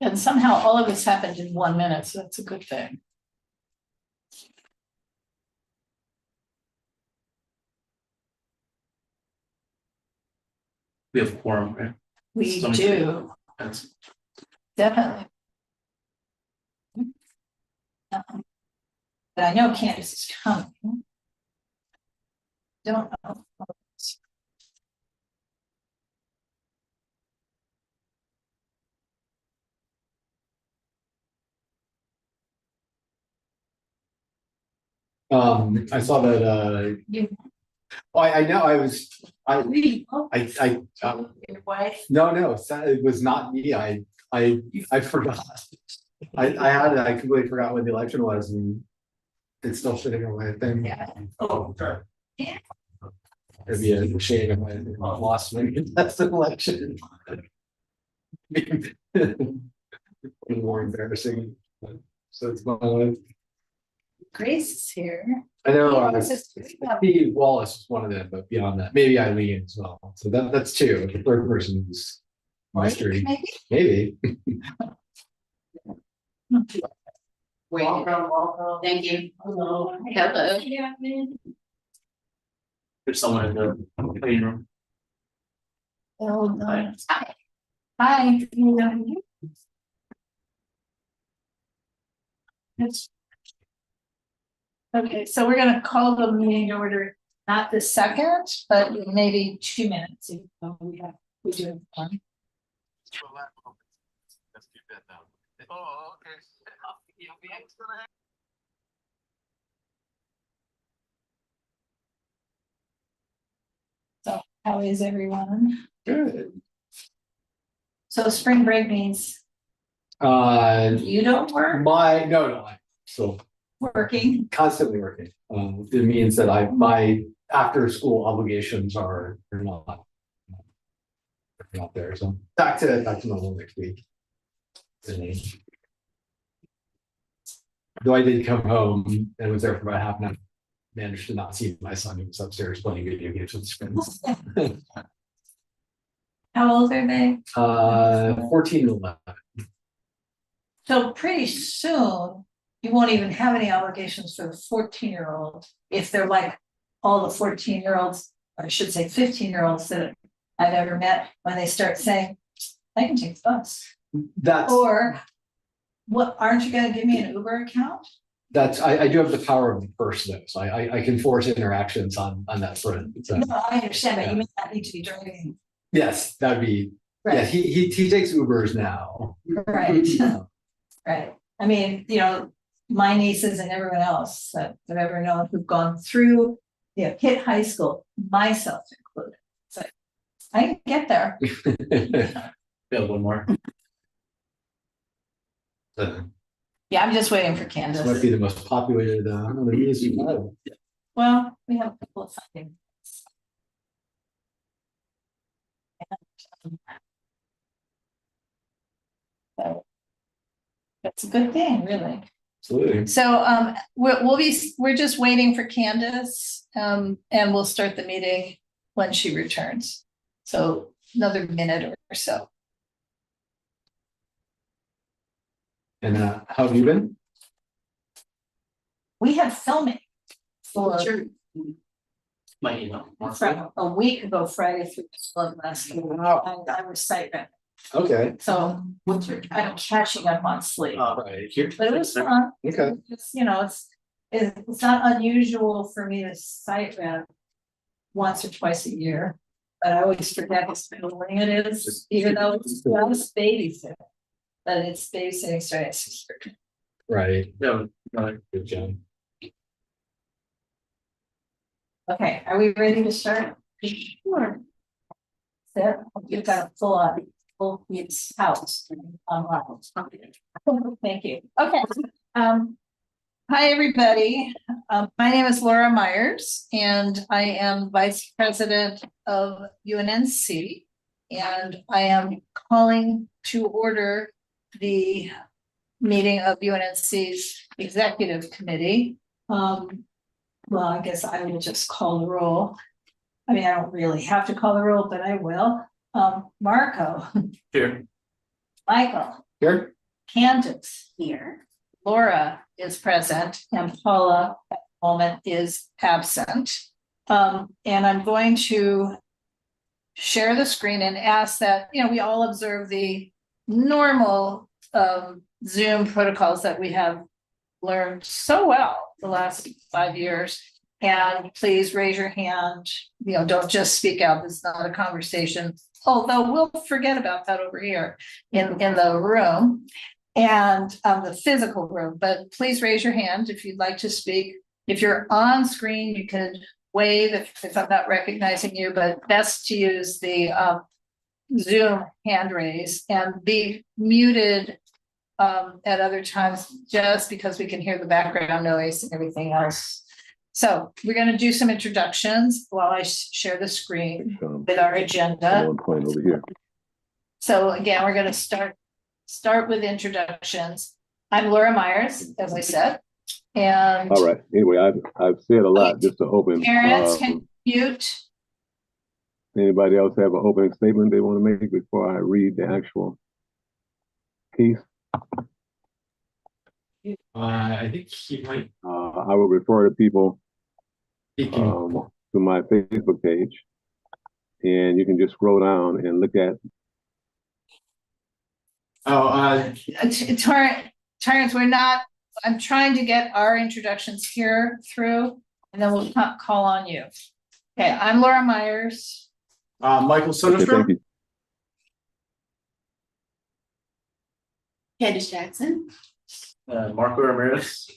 And somehow all of this happened in 1 minute, so that's a good thing. We have quorum, right? We do. That's Definitely. But I know Candace is coming. Don't know. I saw that, I know your wife. no, it was not me. I forgot. I completely forgot what the election was and it's still sitting on my thing. Yeah. oh, sure. It'd be a shame if I lost my contested election. More embarrassing. So it's my life. Grace is here. I know Yeah. Steve Wallace is one of them, but beyond that, maybe Eileen as well. So that's two. The third person is mystery. Maybe. Welcome. Thank you. Hello. Hello. There's someone in the clean room. Oh, no. Hi. Hi. Yes. Okay, so we're gonna call the meeting order, not the second, but maybe 2 minutes. Even though we do have one. Let's keep that down. Oh, okay. So how is everyone? Good. So spring break means you don't work, No, I'm still working. constantly working. It means that my after school obligations are not there. So back to normal next week. Though I did come home and was there for about half an hour, managed to not see my son who was upstairs playing video games with his friends. How old are they? 14 and 11. So pretty soon, you won't even have any obligations for the 14-year-old if they're like all the 14-year-olds, or I should say 15-year-olds that I've ever met, when they start saying, I can take the bus. Or what, aren't you gonna give me an Uber account? I do have the power of the purse though, so I can force interactions on that front. So, No, I understand, but you may not need to be driving. yes, that'd be Right. yeah. He takes Ubers now. Right. Right. I mean, my nieces and everyone else that I've ever known who've gone through, hit high school, myself included. So I can get there. Yeah, one more. Yeah, I'm just waiting for This Candace. might be the most populated one of the meetings we've had. Well, we have a couple of funding. So that's a good thing, really. Absolutely. So we're just waiting for Candace, and we'll start the meeting when she returns. So another minute or so. And how have you been? We had filming for My email. from a week ago, Friday through last week. I was sighted. Okay. So I'm catching up on sleep. Right. But it was fun. Okay. It's not unusual for me to sight read once or twice a year, but I always forget how long it is, even though it's just babysitting. But it's babysitting starting at 6:30. Right. Yeah, Good job. Okay, are we ready to start? Sure. So you've got a full house. Thank you. Okay. Hi, everybody. My name is Laura Myers, and I am Vice President of UNNC, and I am calling to order the meeting of UNNC's Executive Committee. Well, I guess I will just call the roll. I mean, I don't really have to call the roll, but I will. Marco. here. Michael. Here? Candace here. Laura is present and Paula at the moment is absent. And I'm going to share the screen and ask that, we all observe the normal Zoom protocols that we have learned so well the last 5 years. And please raise your hand, don't just speak out. This is not a conversation, although we'll forget about that over here in the room and the physical room, but please raise your hand if you'd like to speak. If you're on screen, you can wave if I'm not recognizing you, but best to use the Zoom hand raise and be muted at other times, just because we can hear the background noise and everything else. So we're going to do some introductions while I share the screen with our agenda. Point over here. So again, we're going to start with introductions. I'm Laura Myers, as I said, and All right. Anyway, I've said a lot just to open. parents can mute. Anybody else have an opening statement they want to make before I read the actual piece? I think he might. I will refer to people He can. to my Facebook page, and you can just scroll down and look at. Terrence, I'm trying to get our introductions here through, and then we'll call on you. Okay, I'm Laura Myers. Michael Okay, thank Soderstrom. you. Candace Jackson. Marco Ramirez.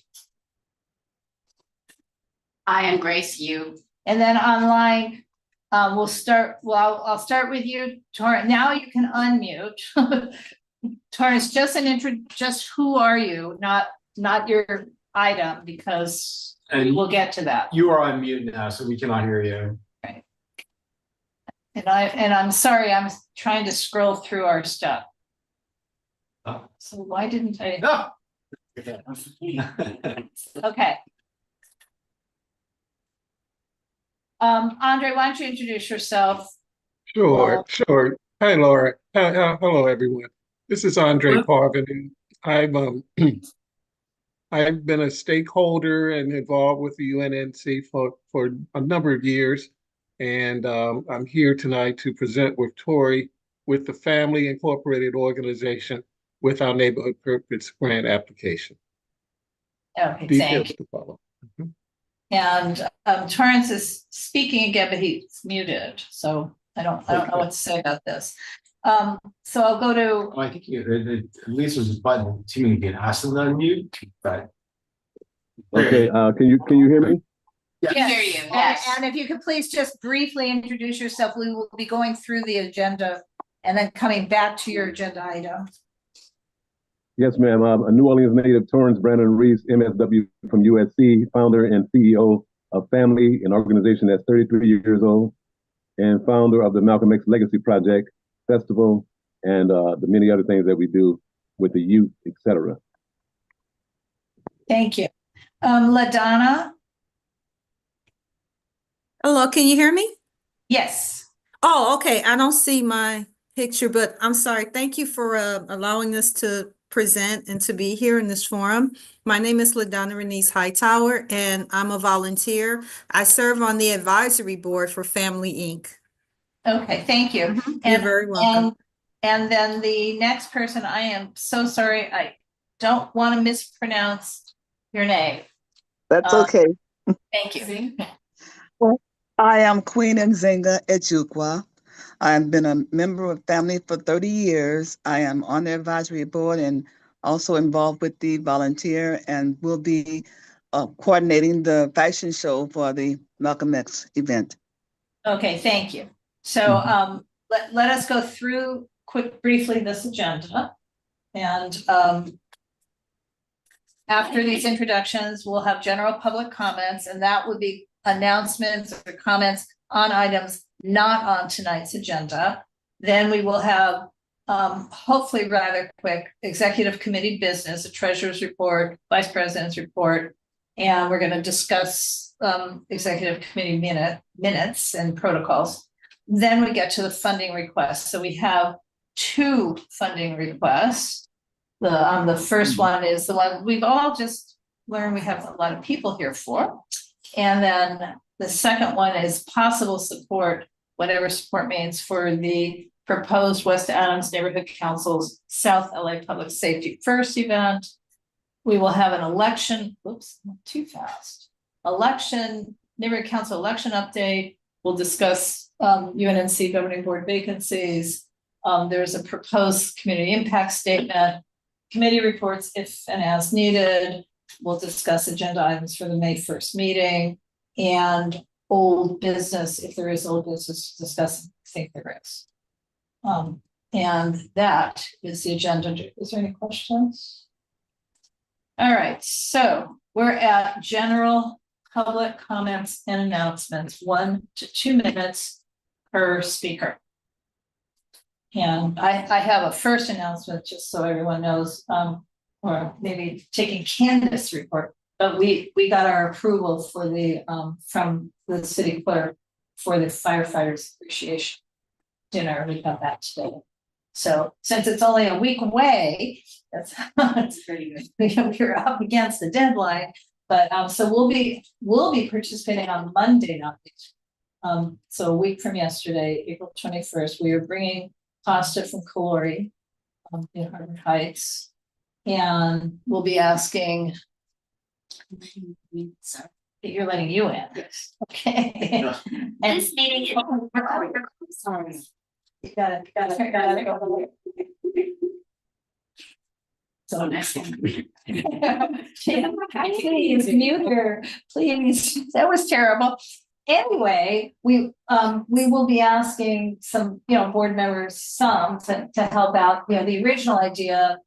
I am Grace Yu. And then online, I'll start with you, Torrance. Now you can unmute. Torrance, just who are you, not your item, because And we'll get to that. you are on mute now, so we cannot hear you. And I'm sorry, I'm trying to scroll through our stuff. Oh. So why didn't I? No. Okay. Andre, why don't you introduce yourself? Sure, sure. Hi, Laura. Hello, everyone. This is Andre Parvenu. I've been a stakeholder and involved with the UNNC for a number of years. And I'm here tonight to present with Tori with the Family Incorporated organization with our Neighborhood Purpose Grant application. Okay, Details thank you. to follow. And Torrance is speaking again, but he's muted, so I don't know what to say about this. So I'll go to. I think at least there's a button to get asked to unmute, but. Okay. Can you hear me? We hear you, yes. And if you could please just briefly introduce yourself, we will be going through the agenda and then coming back to your agenda item. Yes, ma'am. A New Orleans native, Torrance Brandon Reese, MSW from USC, founder and CEO of Family, an organization that's 33 years old, and founder of the Malcolm X Legacy Project Festival, and the many other things that we do with the youth, etc. Thank you. LaDonna? Hello, can you hear me? Yes. Oh, okay. I don't see my picture, but I'm sorry. Thank you for allowing us to present and to be here in this forum. My name is LaDonna Renese Hightower, and I'm a volunteer. I serve on the advisory board for Family Inc. Okay, thank you. You're very welcome. And then the next person, I am so sorry, I don't want to mispronounce your name. That's okay. Thank you. I am Queen Nzinga Ejukwa. I've been a member of Family for 30 years. I am on the advisory board and also involved with the volunteer, and will be coordinating the fashion show for the Malcolm X event. Okay, thank you. So let us go through briefly this agenda. And after these introductions, we'll have general public comments, and that would be announcements or comments on items not on tonight's agenda. Then we will have hopefully rather quick executive committee business, a treasurer's report, vice president's report, and we're going to discuss executive committee minutes and protocols. Then we get to the funding requests. So we have 2 funding requests. The first one is the one we've all just learned we have a lot of people here for. And then the second one is possible support, whatever support means, for the proposed West Adams Neighborhood Council's South LA Public Safety First event. We will have an election, oops, not too fast. Neighborhood Council election update. We'll discuss UNNC governing board vacancies. There's a proposed community impact statement, committee reports if and as needed. We'll discuss agenda items for the May 1st meeting, and old business, if there is old business to discuss. I think there is. And that is the agenda. Is there any questions? All right, so we're at general public comments and announcements, 1 to 2 minutes per speaker. And I have a first announcement, just so everyone knows, or maybe taking Candace's report, but we got our approval for the from the city clerk for the firefighters appreciation dinner. We got that today. So since it's only a week away, that's pretty good. We're up against the deadline, but so we'll be participating on Monday night. So a week from yesterday, April 21st, we are bringing pasta from Kalori in Harvard Heights, and we'll be asking. Sorry, you're letting you in. Yes. Okay. And This meeting is. Sorry. you gotta go. So next please mute her, please. That was terrible. Anyway, we will be asking some, board members, to help out. The original idea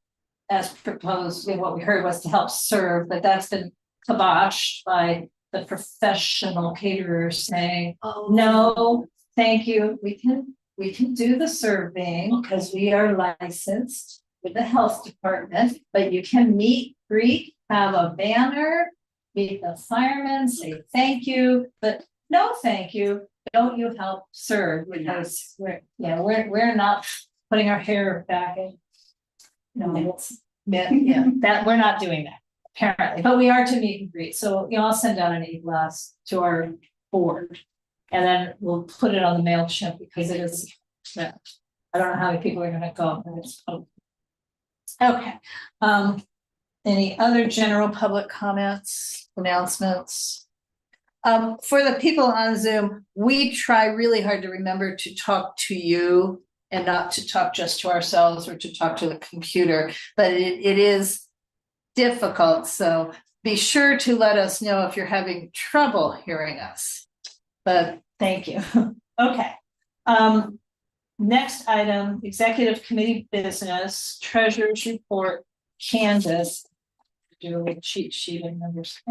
as proposed, what we heard was to help serve, but that's been kiboshed by the professional caterers saying, oh, no, thank you. We can do the serving because we are licensed with the health department, but you can meet, greet, have a banner, meet the firemen, say thank you, but no thank you. Don't you help serve, because we're not putting our hair back in. That we're not doing that apparently, but we are to meet and greet. So I'll send out an e-blast to our board, and then we'll put it on the MailChimp because it is. I don't know how many people are going to go, but it's okay. Any other general public comments, announcements? For the people on Zoom, we try really hard to remember to talk to you and not to talk just to ourselves or to talk to the computer, but it is difficult. So be sure to let us know if you're having trouble hearing us, but thank you. Okay. Next item, executive committee business, treasurer's report, Candace. Do a cheat sheet and numbers.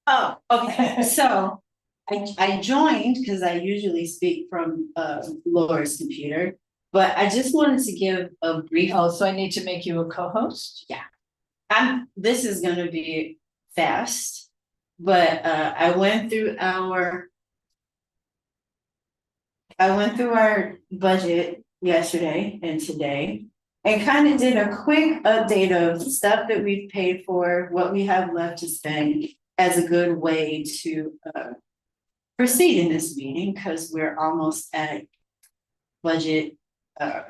Oh, okay, so I joined because I usually speak from Laura's computer, but I just wanted to give a brief. Oh, so I need to make you a co-host? Yeah. This is gonna be fast, but I went through our budget yesterday and today, and kind of did a quick update of stuff that we've paid for, what we have left to spend, as a good way to proceed in this meeting, because we're almost at budget. I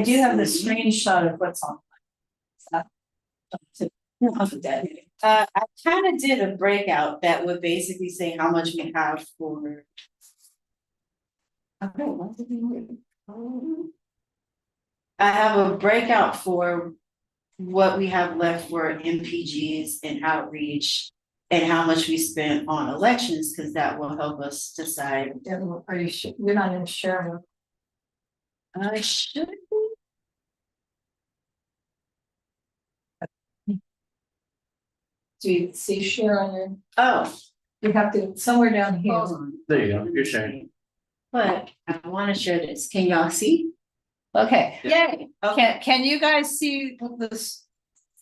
do have the screenshot of what's on. I kind of did a breakout that would basically say how much we have for. Okay, what did we do? I have a breakout for what we have left for MPGs and outreach, and how much we spent on elections, because that will help us decide. Are you sure you're not in share? I should be. Do you see share on your? Oh, You have to somewhere down here. hold on. There you go, you're sharing. But I want to share this. Can y'all see? Okay. Yay. Okay. Can you guys see this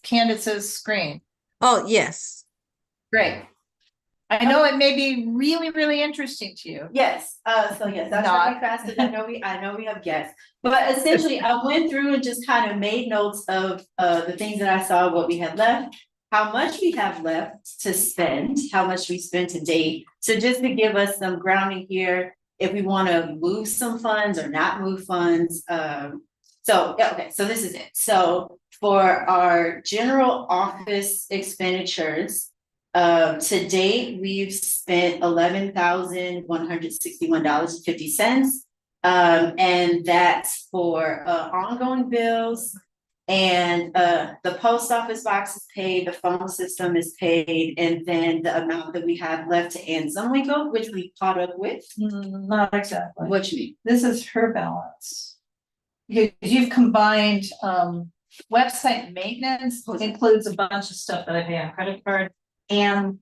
Candace's screen? Oh, yes. Great. I know it may be really, really interesting to you. Yes, so yes, I'll try to be fast, because I know we have guests. But essentially, I went through and just kind of made notes of the things that I saw, what we had left, how much we have left to spend, how much we spent to date. So just to give us some grounding here, if we want to move some funds or not move funds. So, yeah, okay, so this is it. So for our general office expenditures, to date, we've spent $11,161.50. And that's for ongoing bills. And the post office box is paid, the phone system is paid, and then the amount that we have left to end some legal, which we caught up with. Not exactly. What you mean? This is her balance. You've combined, website maintenance includes a bunch of stuff that I pay on credit card and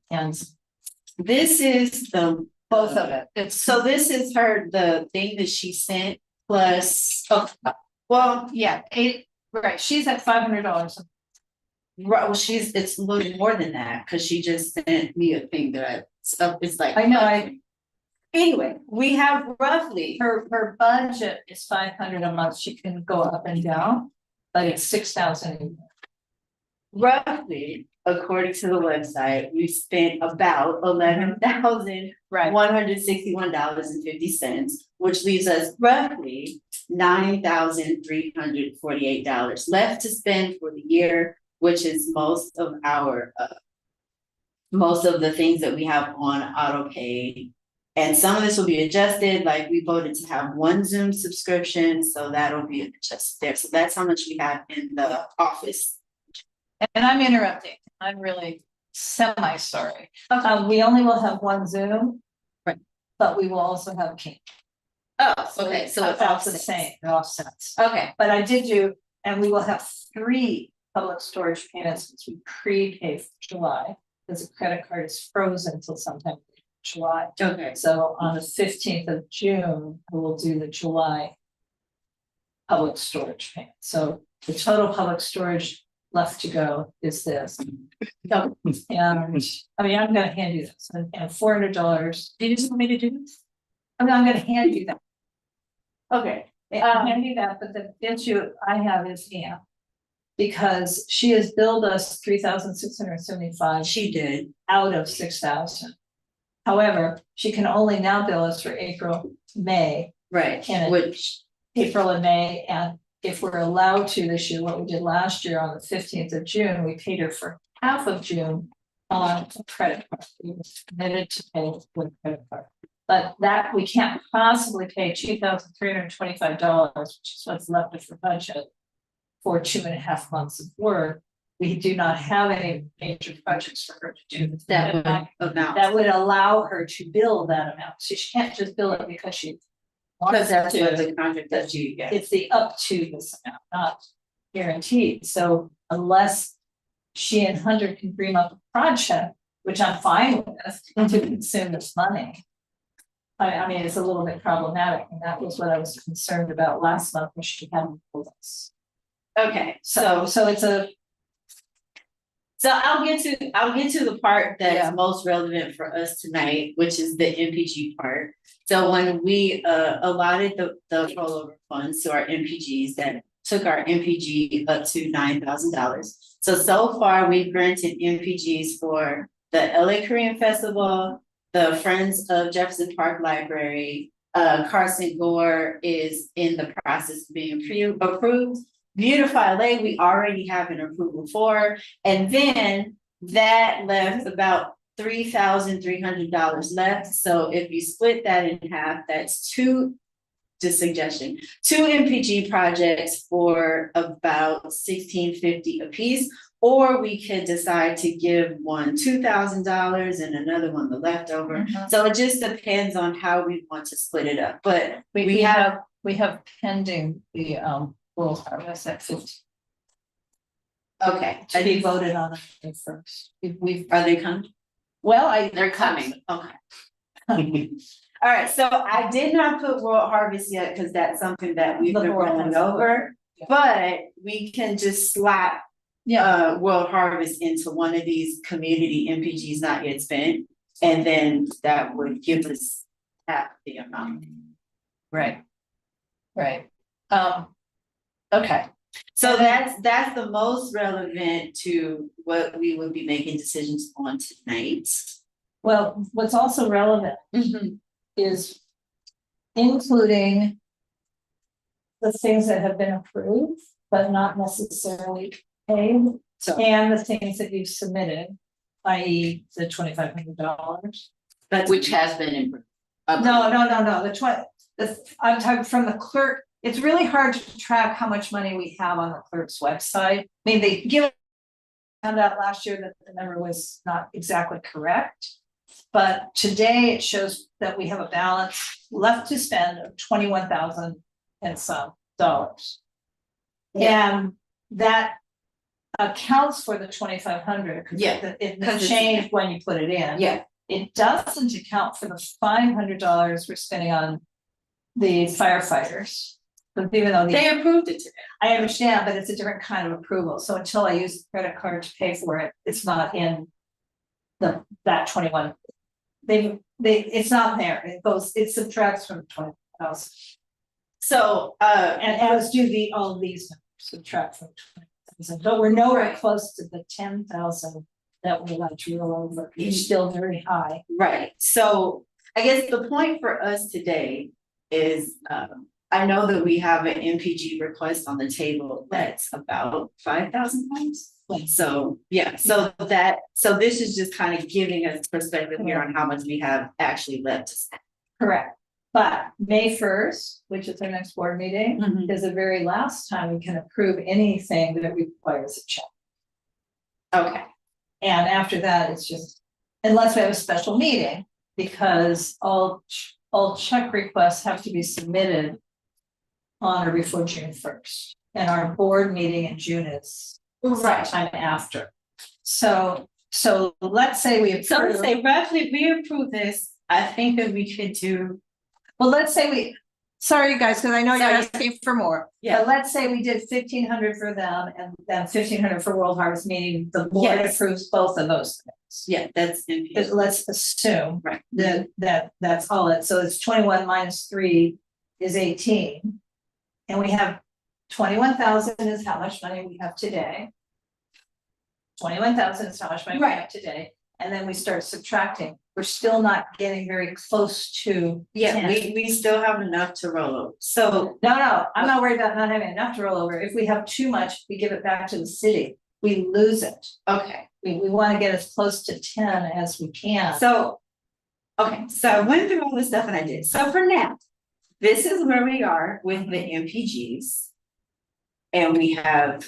This is the both of it. It's So this is the thing that she sent plus, oh, well, yeah, right, she's at $500. right, well, it's a little more than that, because she just sent me a thing that it's like. I know, Anyway, we have roughly, her budget is 500 a month, she can go up and down, but it's 6,000. roughly, according to the website, we spent about $11,161.50, which leaves us roughly $9,348 left to spend for the year, which is most of the things that we have on auto pay. And some of this will be adjusted, like we voted to have one Zoom subscription, so that'll be adjusted there. So that's how much we have in the office. And I'm interrupting, I'm really semi-sorry. We only will have one Zoom. Right. But we will also have King. Oh, okay, so it's about the offsets. same, it offsets. Okay, But I did and we will have 3 public storage payments, which we prepay for July, because the credit card is frozen until sometime in July. okay. So on the 15th of June, we will do the July public storage payment. So the total public storage left to go is this. And I mean, I'm gonna hand you this, and $400. Do you just want me to do this? I'm gonna hand you that. Okay. I'll hand you that, but the issue I have is Anne. Because she has billed us 3,675 She did. out of 6,000. However, she can only now bill us for April, May, Right, And it- which, April and May, and if we're allowed to this year, what we did last year on the 15th of June, we paid her for half of June on a credit card. We were committed to pay with a credit card. But that we can't possibly pay $2,325, which is what's left of her budget for 2.5 months of work. We do not have any major projects for her to do. that amount. That would allow her to bill that amount. So she can't just bill it because she Because that's what to. the contract does you get. It's the up to this amount, not guaranteed. So unless she and Hunter can dream up a project, which I'm fine with, to consume this money. I mean, it's a little bit problematic, and that was what I was concerned about last month when she hadn't told us. Okay, So it's a, so I'll get to the part that's Yeah. most relevant for us tonight, which is the MPG part. So when we allotted the rollover funds to our MPGs, that took our MPG up to $9,000. So far we've granted MPGs for the LA Korean Festival, the Friends of Jefferson Park Library, Carson Gore is in the process of being approved. Beautify LA, we already have an approval for, and then that left about $3,300 left. So if you split that in half, that's two MPG projects for about $1,650 a piece. Or we could decide to give one $2,000 and another one the leftover. So it just depends on how we want to split it up, but we have pending the World Harvest at 50 okay. to be voted on first. Are they coming? Well, They're coming, okay. All right, so I did not put World Harvest yet, because that's something that we've The been board rolling has- over, yeah. but we can just slot will harvest into one of these community MPGs not yet spent. And then that would give us half the amount. Right. Right. Okay. So that's the most relevant to what we would be making decisions on tonight. Well, what's also relevant is including the things that have been approved, but not necessarily paid, and the things that you've submitted, i.e. the $2,500. Which has been improved. No, I'm talking from the clerk. It's really hard to track how much money we have on the clerk's website. I mean, found out last year that the number was not exactly correct. But today it shows that we have a balance left to spend of 21,000 and some dollars. And that accounts for the 2,500. It changed when you put it in. Yeah. It doesn't account for the $500 we're spending on the firefighters. But even though they approved it today. I understand, but it's a different kind of approval. So until I use the credit card to pay for it, it's not in that 21. It's not there. It subtracts from 20,000. So and as do all of these numbers subtract from 20,000. But we're nowhere close to the 10,000 that we're allowed to roll over. It's still very high. Right. So I guess the point for us today is I know that we have an MPG request on the table that's about $5,000. So yeah, so this is just kind of giving us perspective here on how much we have actually left to spend. Correct. But May 1st, which is our next board meeting, is the very last time we can approve anything that requires a check. Okay. And after that, it's just, unless we have a special meeting, because all check requests have to be submitted on or before June 1st. And our board meeting in June is sometime after. So let's say we approve. So say roughly if we approve this, I think that we could do. Well, let's say sorry you guys, because I know you're asking for more. Yeah. But let's say we did 1,500 for them and then 1,500 for World Harvest, meaning the board approves both of those things. Yeah, Let's assume that's all it. So it's 21 minus 3 is 18. And we have 21,000 is how much money we have today. 21,000 is how much money we have today. And then we start subtracting. We're still not getting very close to. Yeah, we still have enough to roll over. So no, I'm not worried about not having enough to roll over. If we have too much, we give it back to the city. We lose it. Okay. We want to get as close to 10 as we can. So I went through all this stuff and I did. So for now, this is where we are with the MPGs. And we have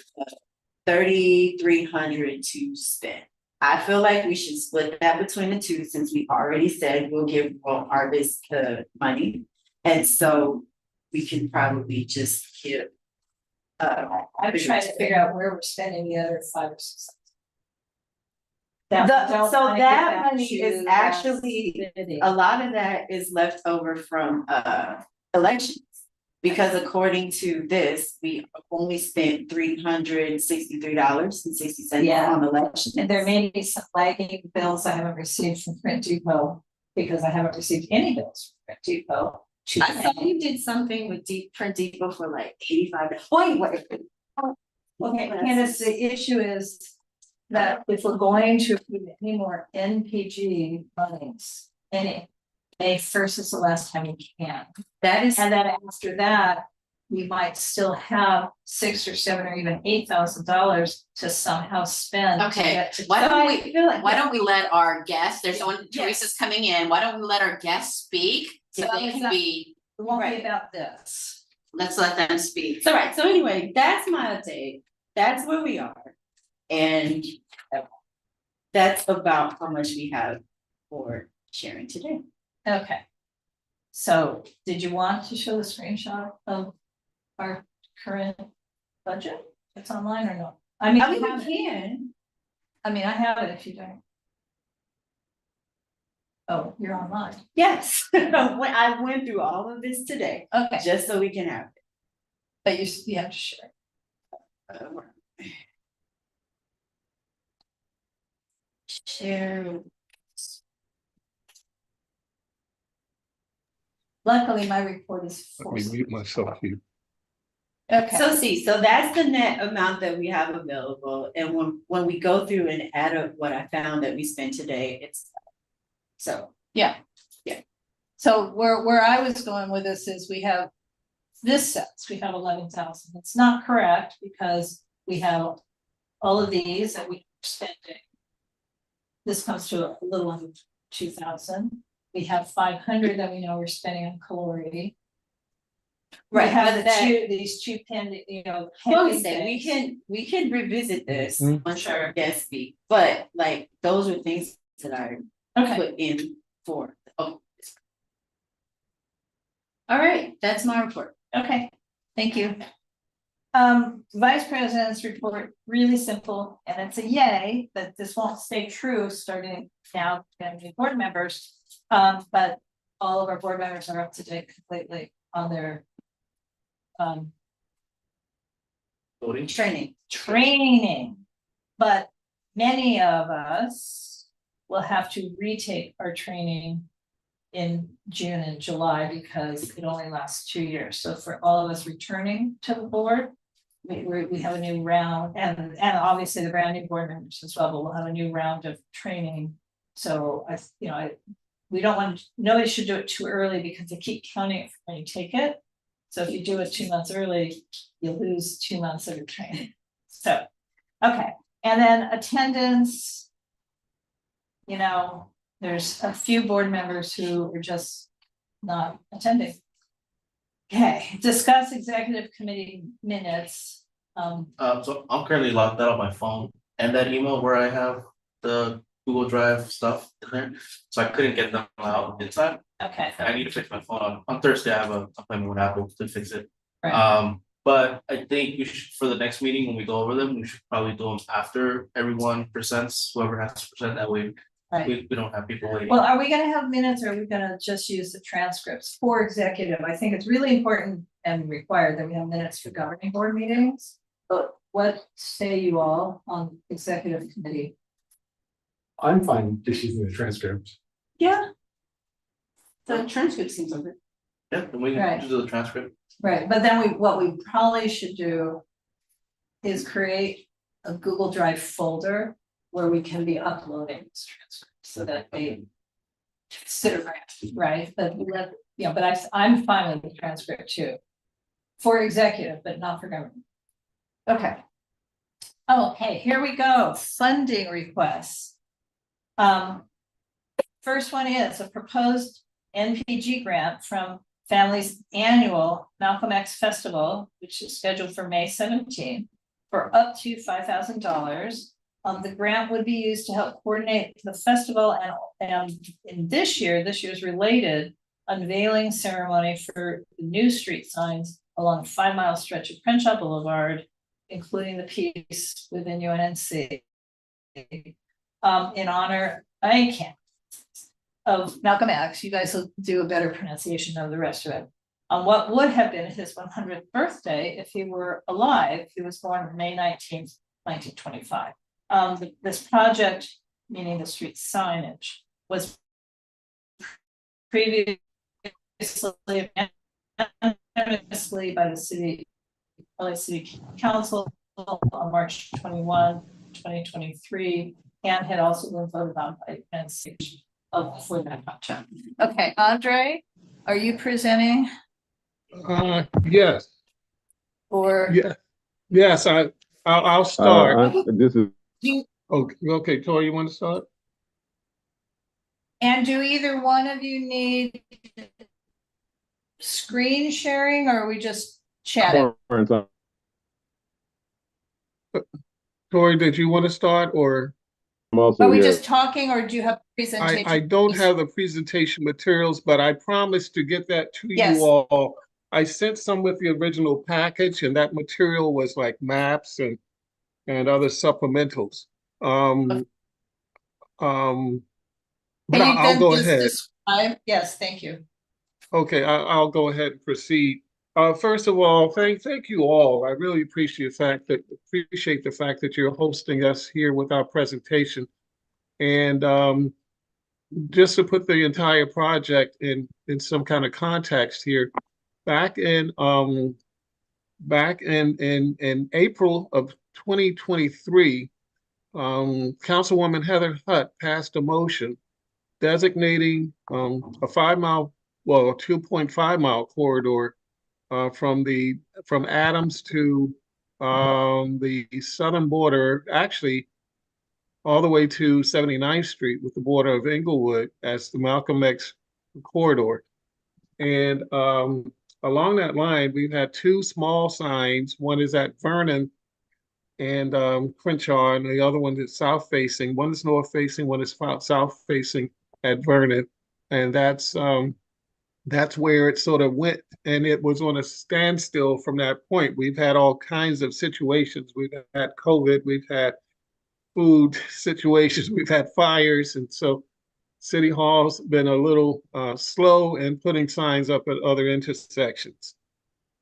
3,300 to spend. I feel like we should split that between the two since we already said we'll give World Harvest the money. And so we can probably just give. I'm trying to figure out where we're spending the other 5 or 6. That money is actually, a lot of that is left over from elections. Because according to this, we only spent $363.60 on elections. And there may be some lagging bills I haven't received from Print Depot because I haven't received any bills from Print Depot. I saw you did something with Print Depot for like $85. Wait. Okay, Candace, the issue is that if we're going to approve any more NPG monies, May 1st is the last time we can. And then after that, we might still have $6,000 or $7,000 or even $8,000 to somehow spend. Okay, why don't we let our guests, there's someone, Teresa's coming in, why don't we let our guests speak? So they can be. It won't be about this. Let's let them speak. So right, so anyway, that's my update. That's where we are. And that's about how much we have for sharing today. Okay. So did you want to show the screenshot of our current budget? It's online or no? I mean, we can. I mean, I have it if you don't. Oh, you're online. Yes. I went through all of this today. Okay. Just so we can have it. But you have to share. Share. Luckily, my report is Let me full. mute myself here. Okay, So that's the net amount that we have available, and when we go through and add up what I found that we spent today, it's. So, so where I was going with this is we have this sets, we have 11,000. It's not correct because we have all of these that we are spending. This comes to a little under 2,000. We have 500 that we know we're spending on caloric. We right, have but that, these two pending, well, pending say, things. we can revisit this Mhm. once our guest speak, but like, those are things that I Okay, put in for, oh. All right, that's my report. okay, thank you. Vice President's report, really simple, and it's a yay, that this won't stay true starting now, and new board members. But all of our board members are up to date completely on their Voting. training. But many of us will have to retake our training in June and July because it only lasts 2 years. So for all of us returning to the board, we have a new round, and obviously the brand new board members as well, but we'll have a new round of training. So we don't want, nobody should do it too early because they keep counting it when you take it. So if you do it 2 months early, you lose 2 months of your training. So, okay, and then attendance. There's a few board members who are just not attending. Okay, discuss executive committee minutes. So I'm currently logged out on my phone and that email where I have the Google Drive stuff in there, so I couldn't get them out in time. Okay, And I need to fix my phone on Thursday. I have a appointment with Apple to fix it. right, But I think we should, for the next meeting, when we go over them, we should probably do them after everyone presents, whoever has to present, that way right. we don't have people waiting. Well, are we gonna have minutes or are we gonna just use the transcripts for executive? I think it's really important and required that we have minutes for governing board meetings. But what say you all on executive committee? I'm fine just using the transcript. Yeah. The transcript seems okay. Yeah, then we Right. can do the transcript. Right, but then what we probably should do is create a Google Drive folder where we can be uploading this transcript so that they consider it, right? But I'm fine with the transcript too. For executive, but not for government. Okay. Okay, here we go, funding requests. First one is a proposed NPG grant from Family's annual Malcolm X Festival, which is scheduled for May 17th, for up to $5,000. The grant would be used to help coordinate the festival and in this year's related unveiling ceremony for the new street signs along a 5-mile stretch of Crenshaw Boulevard, including the piece within UNNC. In honor, I can't, of Malcolm X. You guys will do a better pronunciation of the rest of it. On what would have been his 100th birthday if he were alive. He was born May 19th, 1925. This project, meaning the street signage, was previously by the city council on March 21, 2023, and had also been voted on by UNNC for that project. Okay, Andre, are you presenting? Yes, Or yes, I'll start. This is Okay, Tori, you want to start? and do either one of you need screen sharing or are we just chatting? Tori, did you want to start or? I'm also Are we here. just talking or do you have presentation? I don't have the presentation materials, but I promised to get that to Yes. you all. I sent some with the original package and that material was like maps and other supplementals. But Can you I'll then go just ahead. describe? Yes, thank you. Okay, I'll go ahead and proceed. First of all, thank you all. I really appreciate the fact that you're hosting us here with our presentation. And just to put the entire project in some kind of context here, back in in April of 2023, Councilwoman Heather Hutt passed a motion designating a 5 mile, well, a 2.5 mile corridor from Adams to the southern border, actually all the way to 79th Street with the border of Inglewood as the Malcolm X corridor. And along that line, we've had two small signs. One is at Vernon and Crenshaw, and the other one is south facing. One is north facing, one is south facing at Vernon. And that's where it sort of went, and it was on a standstill from that point. We've had all kinds of situations. We've had COVID, we've had food situations, we've had fires, and so City Hall's been a little slow in putting signs up at other intersections.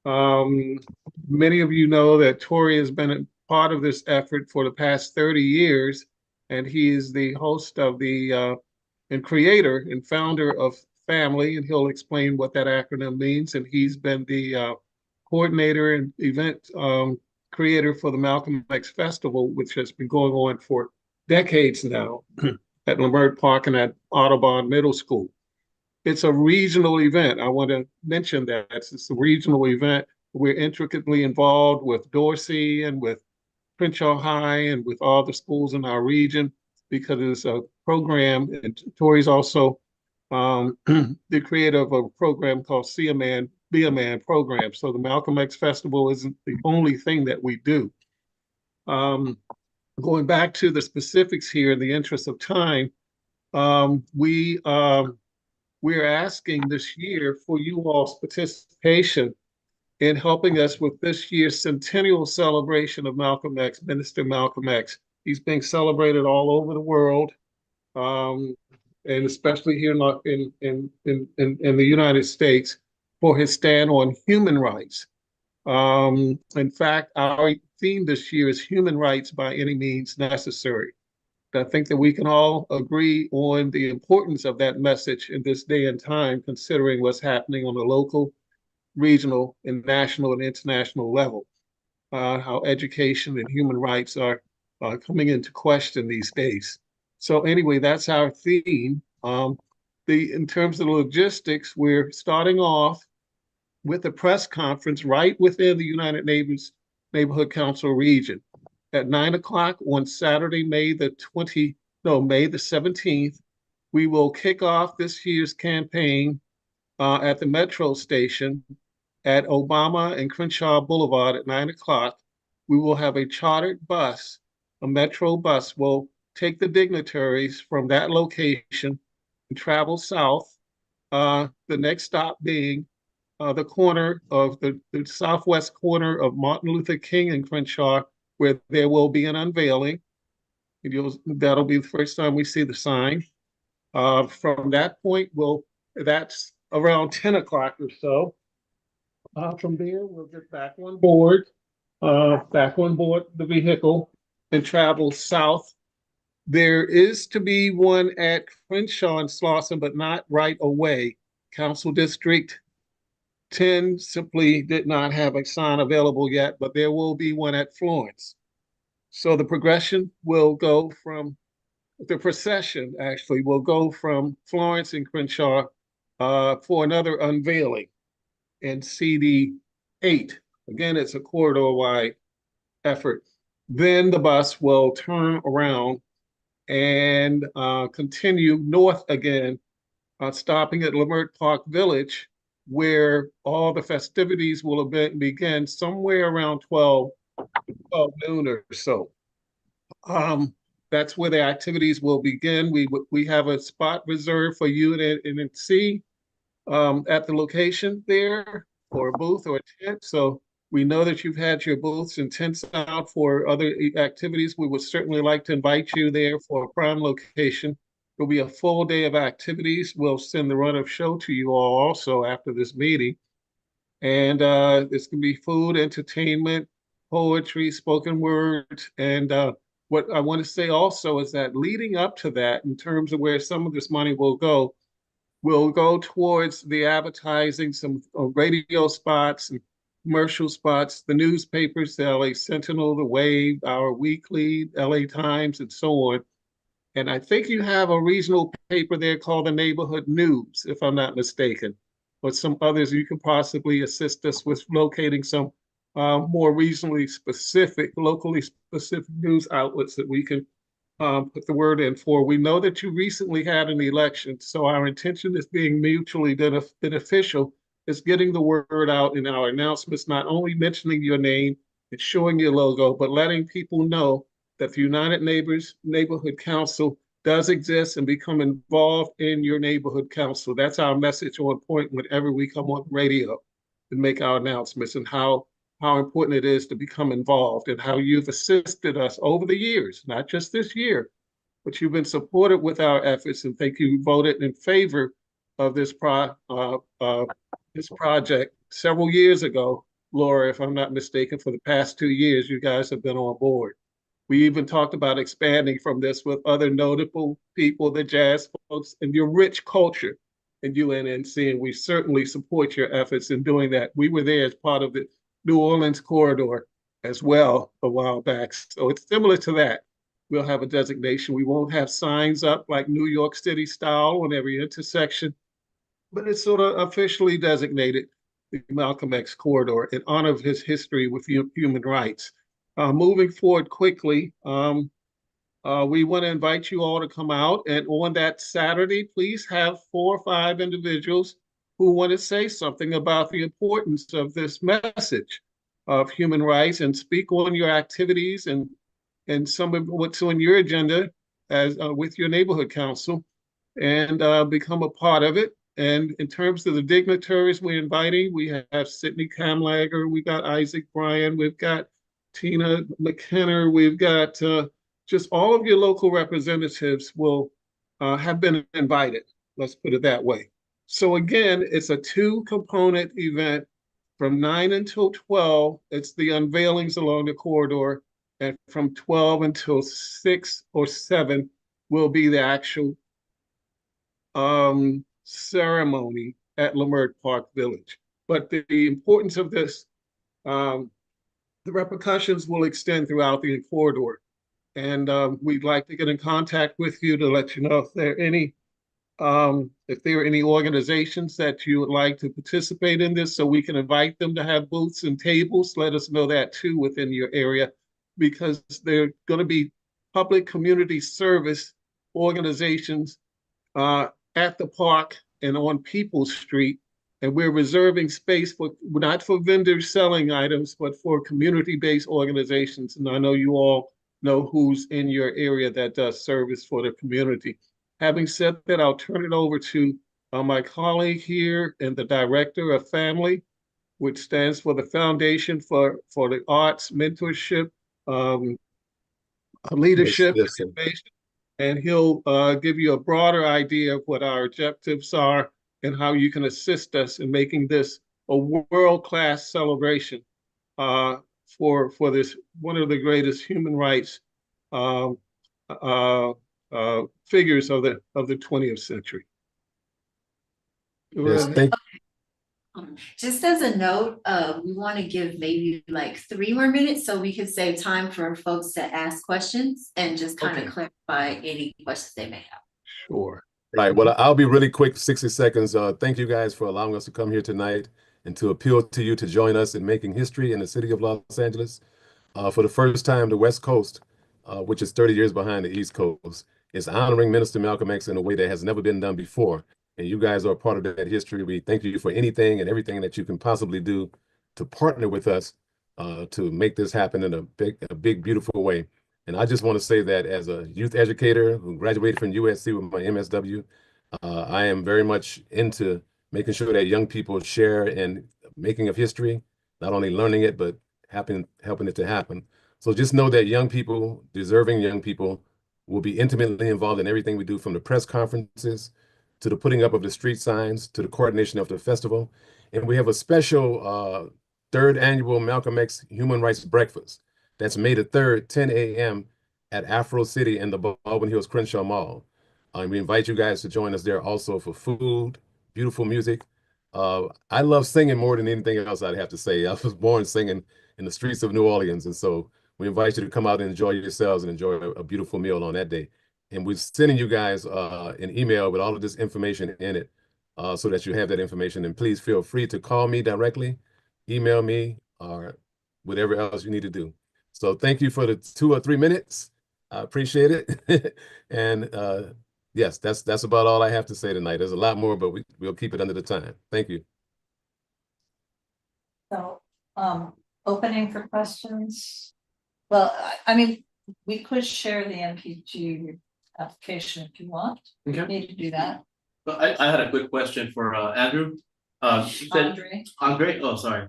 Many of you know that Tory has been a part of this effort for the past 30 years, and he is the host of the and creator and founder of Family, and he'll explain what that acronym means. And he's been the coordinator and event creator for the Malcolm X Festival, which has been going on for decades now at Lamert Park and at Audubon Middle School. It's a regional event. I want to mention that it's a regional event. We're intricately involved with Dorsey and with Crenshaw High and with all the schools in our region because it's a program. And Tori's also the creator of a program called See a Man, Be a Man program. So the Malcolm X Festival isn't the only thing that we do. Going back to the specifics here in the interest of time, we're asking this year for you all's participation in helping us with this year's centennial celebration of Malcolm X, Minister Malcolm X. He's being celebrated all over the world, and especially here in the United States for his stand on human rights. In fact, our theme this year is human rights by any means necessary. I think that we can all agree on the importance of that message in this day and time, considering what's happening on the local, regional, and national and international level. How education and human rights are coming into question these days. So anyway, that's our theme. In terms of the logistics, we're starting off with a press conference right within the United Neighborhood Council region at 9 o'clock on Saturday, May the 17th. We will kick off this year's campaign at the Metro station at Obama and Crenshaw Boulevard at 9 o'clock. We will have a chartered bus, a Metro bus will take the dignitaries from that location and travel south. The next stop being the corner of the southwest corner of Martin Luther King and Crenshaw, where there will be an unveiling. That'll be the first time we see the sign. From that point, that's around 10 o'clock or so. From there, we'll get back on board the vehicle and travel south. There is to be one at Crenshaw and Slauson, but not right away. Council District 10 simply did not have a sign available yet, but there will be one at Florence. So the procession actually will go from Florence and Crenshaw for another unveiling in CD 8. Again, it's a corridor-wide effort. Then the bus will turn around and continue north again, stopping at Lamert Park Village, where all the festivities will begin somewhere around 12 noon or so. That's where the activities will begin. We have a spot reserved for UNNC at the location there for a booth or a tent. So we know that you've had your booths and tents out for other activities. We would certainly like to invite you there for a prime location. There'll be a full day of activities. We'll send the run-up show to you all also after this meeting. And this can be food, entertainment, poetry, spoken word, and What I want to say also is that leading up to that, in terms of where some of this money will go towards the advertising, some radio spots and commercial spots, the newspapers, the LA Sentinel, the Wave, our Weekly, LA Times, and so on. And I think you have a regional paper there called the Neighborhood News, if I'm not mistaken, or some others you could possibly assist us with locating some more regionally specific, locally specific news outlets that we can put the word in for. We know that you recently had an election, so our intention is being mutually beneficial, is getting the word out in our announcements, not only mentioning your name and showing your logo, but letting people know that the United Neighbors Neighborhood Council does exist and become involved in your neighborhood council. That's our message on point whenever we come on radio and make our announcements, and how important it is to become involved, and how you've assisted us over the years, not just this year, but you've been supported with our efforts. And thank you, voted in favor of this project several years ago, Laura, if I'm not mistaken. For the past 2 years, you guys have been on board. We even talked about expanding from this with other notable people, the jazz folks, and your rich culture in UNNC, and we certainly support your efforts in doing that. We were there as part of the New Orleans corridor as well a while back, so it's similar to that. We'll have a designation. We won't have signs up like New York City style on every intersection, but it's sort of officially designated the Malcolm X corridor in honor of his history with human rights. Moving forward quickly, we want to invite you all to come out, and on that Saturday, please have 4 or 5 individuals who want to say something about the importance of this message of human rights, and speak on your activities and some of what's on your agenda as with your neighborhood council, and become a part of it. And in terms of the dignitaries we're inviting, we have Sidney Kamlager, we've got Isaac Bryan, we've got Tina McKenna, we've got just all of your local representatives will have been invited. Let's put it that way. So again, it's a 2-component event from 9 until 12. It's the unveilings along the corridor, and from 12 until 6 or 7 will be the actual ceremony at Leimert Park Village. But the importance of this, the repercussions will extend throughout the corridor. And we'd like to get in contact with you to let you know if there are any organizations that you would like to participate in this, so we can invite them to have booths and tables. Let us know that too within your area, because they're going to be public community service organizations at the park and on People's Street. And we're reserving space for, not for vendors selling items, but for community-based organizations. And I know you all know who's in your area that does service for the community. Having said that, I'll turn it over to my colleague here and the Director of Family, which stands for the Foundation for the Arts, Mentorship, Leadership, Yes, and Innovation. And he'll give you a broader idea of what our objectives are and how you can assist us in making this a world-class celebration for this, one of the greatest human rights figures of the 20th century. Yes, thank Just as a note, we want to give maybe like 3 more minutes so we can save time for folks to ask questions and just kind of clarify any questions they may have. Sure. Right. Well, I'll be really quick, 60 seconds. Thank you guys for allowing us to come here tonight and to appeal to you to join us in making history in the city of Los Angeles. For the first time, the West Coast, which is 30 years behind the East Coast, is honoring Minister Malcolm X in a way that has never been done before. And you guys are a part of that history. We thank you for anything and everything that you can possibly do to partner with us to make this happen in a big, beautiful way. And I just want to say that as a youth educator who graduated from USC with my MSW, I am very much into making sure that young people share in making of history, not only learning it, but helping it to happen. So just know that young people, deserving young people, will be intimately involved in everything we do, from the press conferences to the putting up of the street signs to the coordination of the festival. And we have a special 3rd annual Malcolm X Human Rights Breakfast. That's May the 3rd, 10 a.m. at Afro City in the Baldwin Hills Crenshaw Mall. We invite you guys to join us there also for food, beautiful music. I love singing more than anything else, I'd have to say. I was born singing in the streets of New Orleans, and so we invite you to come out and enjoy yourselves and enjoy a beautiful meal on that day. And we're sending you guys an email with all of this information in it, so that you have that information. And please feel free to call me directly, email me, or whatever else you need to do. So thank you for the 2 or 3 minutes. I appreciate it. And yes, that's about all I have to say tonight. There's a lot more, but we'll keep it under the time. Thank you. So, opening for questions. Well, I mean, we could share the MPG application if you want. Okay. We need to do that. But I had a quick question for Andrew. You said Andre. Oh, sorry.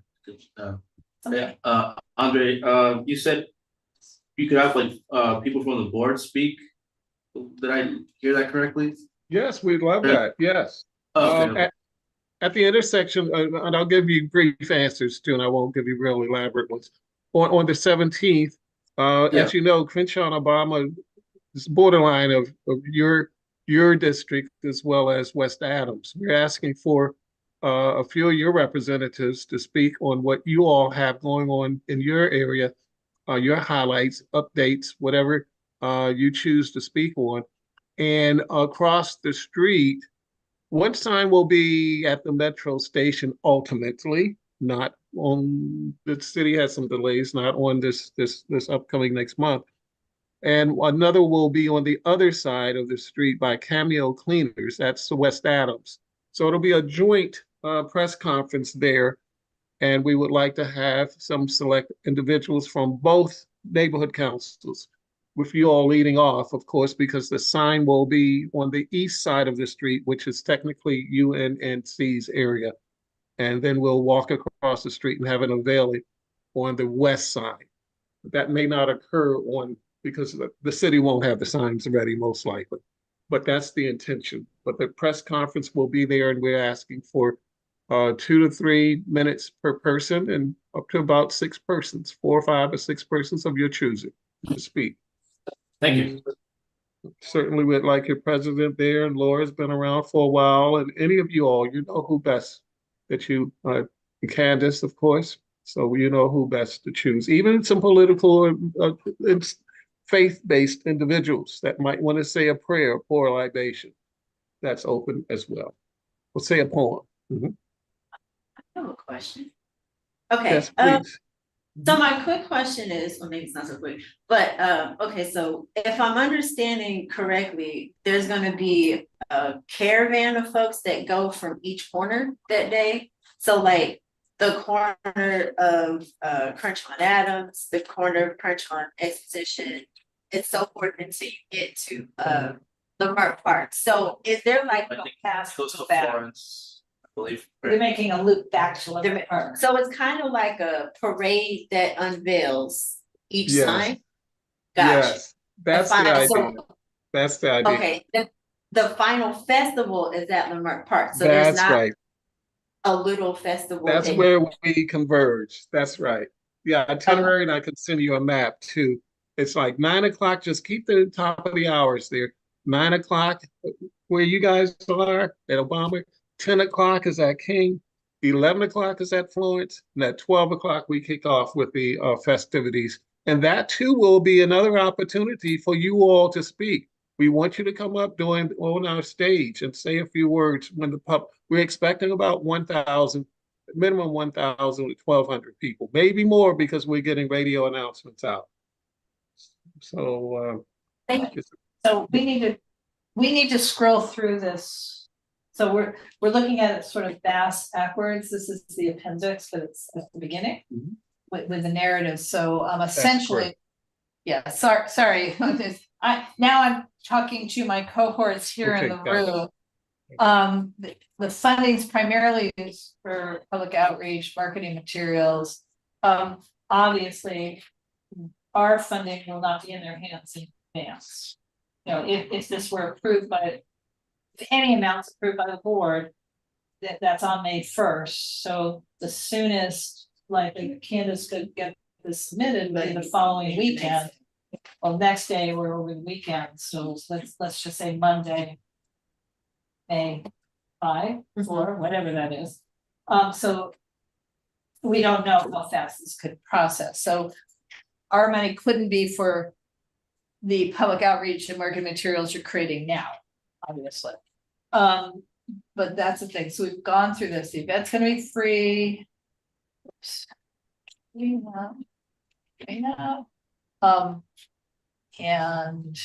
Okay. Andre, you said you could have like people from the board speak. Did I hear that correctly? Yes, we'd love that. Yes. Okay. At the intersection, and I'll give you brief answers too, and I won't give you real elaborate ones. On the 17th, as you know, Crenshaw and Obama is borderline of your district as well as West Adams. We're asking for a few of your representatives to speak on what you all have going on in your area, your highlights, updates, whatever you choose to speak on. And across the street, one sign will be at the metro station ultimately, not on, the city has some delays, not on this upcoming next month. And another will be on the other side of the street by Cameo Cleaners, that's the West Adams. So it'll be a joint press conference there. And we would like to have some select individuals from both neighborhood councils, with you all leading off, of course, because the sign will be on the east side of the street, which is technically UNNC's area. And then we'll walk across the street and have an unveiling on the west side. That may not occur because the city won't have the signs ready, most likely. But that's the intention. But the press conference will be there, and we're asking for 2 to 3 minutes per person and up to about 6 persons, 4 or 5 or 6 persons of your choosing to speak. Thank you. Certainly would like your president there, and Laura's been around for a while, and any of you all, you know who best that you, Candace, of course, so you know who best to choose. Even some political faith-based individuals that might want to say a prayer, pour a libation, that's open as well. We'll say a poem. I have a question. Okay. Yes, please. So my quick question is, well, maybe it's not so quick, but okay, so if I'm understanding correctly, there's gonna be a caravan of folks that go from each corner that day. So like the corner of Crenshaw and Adams, the corner of Crenshaw and Exposition, and so forth until you get to Lamert Park. So is there like I a think path close to to that? Florence, I believe. You're making a loop back to Lamert Park. So it's kind of like a parade that unveils each Yes. sign? Gotcha. Yes, that's the idea. That's the idea. Okay, the final festival is at Lamert Park, so there's That's not right. a little festival. That's that- where we converge. That's right. Yeah, itinerary, and I can send you a map too. It's like 9 o'clock, just keep the top of the hours there. 9 o'clock, where you guys are at Obama. 10 o'clock is at King. 11 o'clock is at Florence. And at 12 o'clock, we kick off with the festivities. And that too will be another opportunity for you all to speak. We want you to come up on our stage and say a few words when we're expecting about 1,000, minimum 1,000 to 1,200 people, maybe more because we're getting radio announcements out. So Thank you. So we need to scroll through this. So we're looking at it sort of fast backwards. This is the appendix, but it's at the beginning with the narrative. So essentially, yeah, sorry. Now I'm talking to my cohorts here in the room. The funding's primarily used for public outreach, marketing materials. Obviously, our funding will not be in their hands in advance. You know, if this were approved by, if any amounts approved by the board, that's on May 1st. So the soonest likely Candace could get this submitted would be the following weekend. well, next day we're over the weekend, so let's just say Monday. May 5, 4, whatever that is. So. We don't know how fast this could process, so. Our money couldn't be for. The public outreach and marketing materials you're creating now, obviously. But that's the thing, so we've gone through this, the event's gonna be free. Oops. And.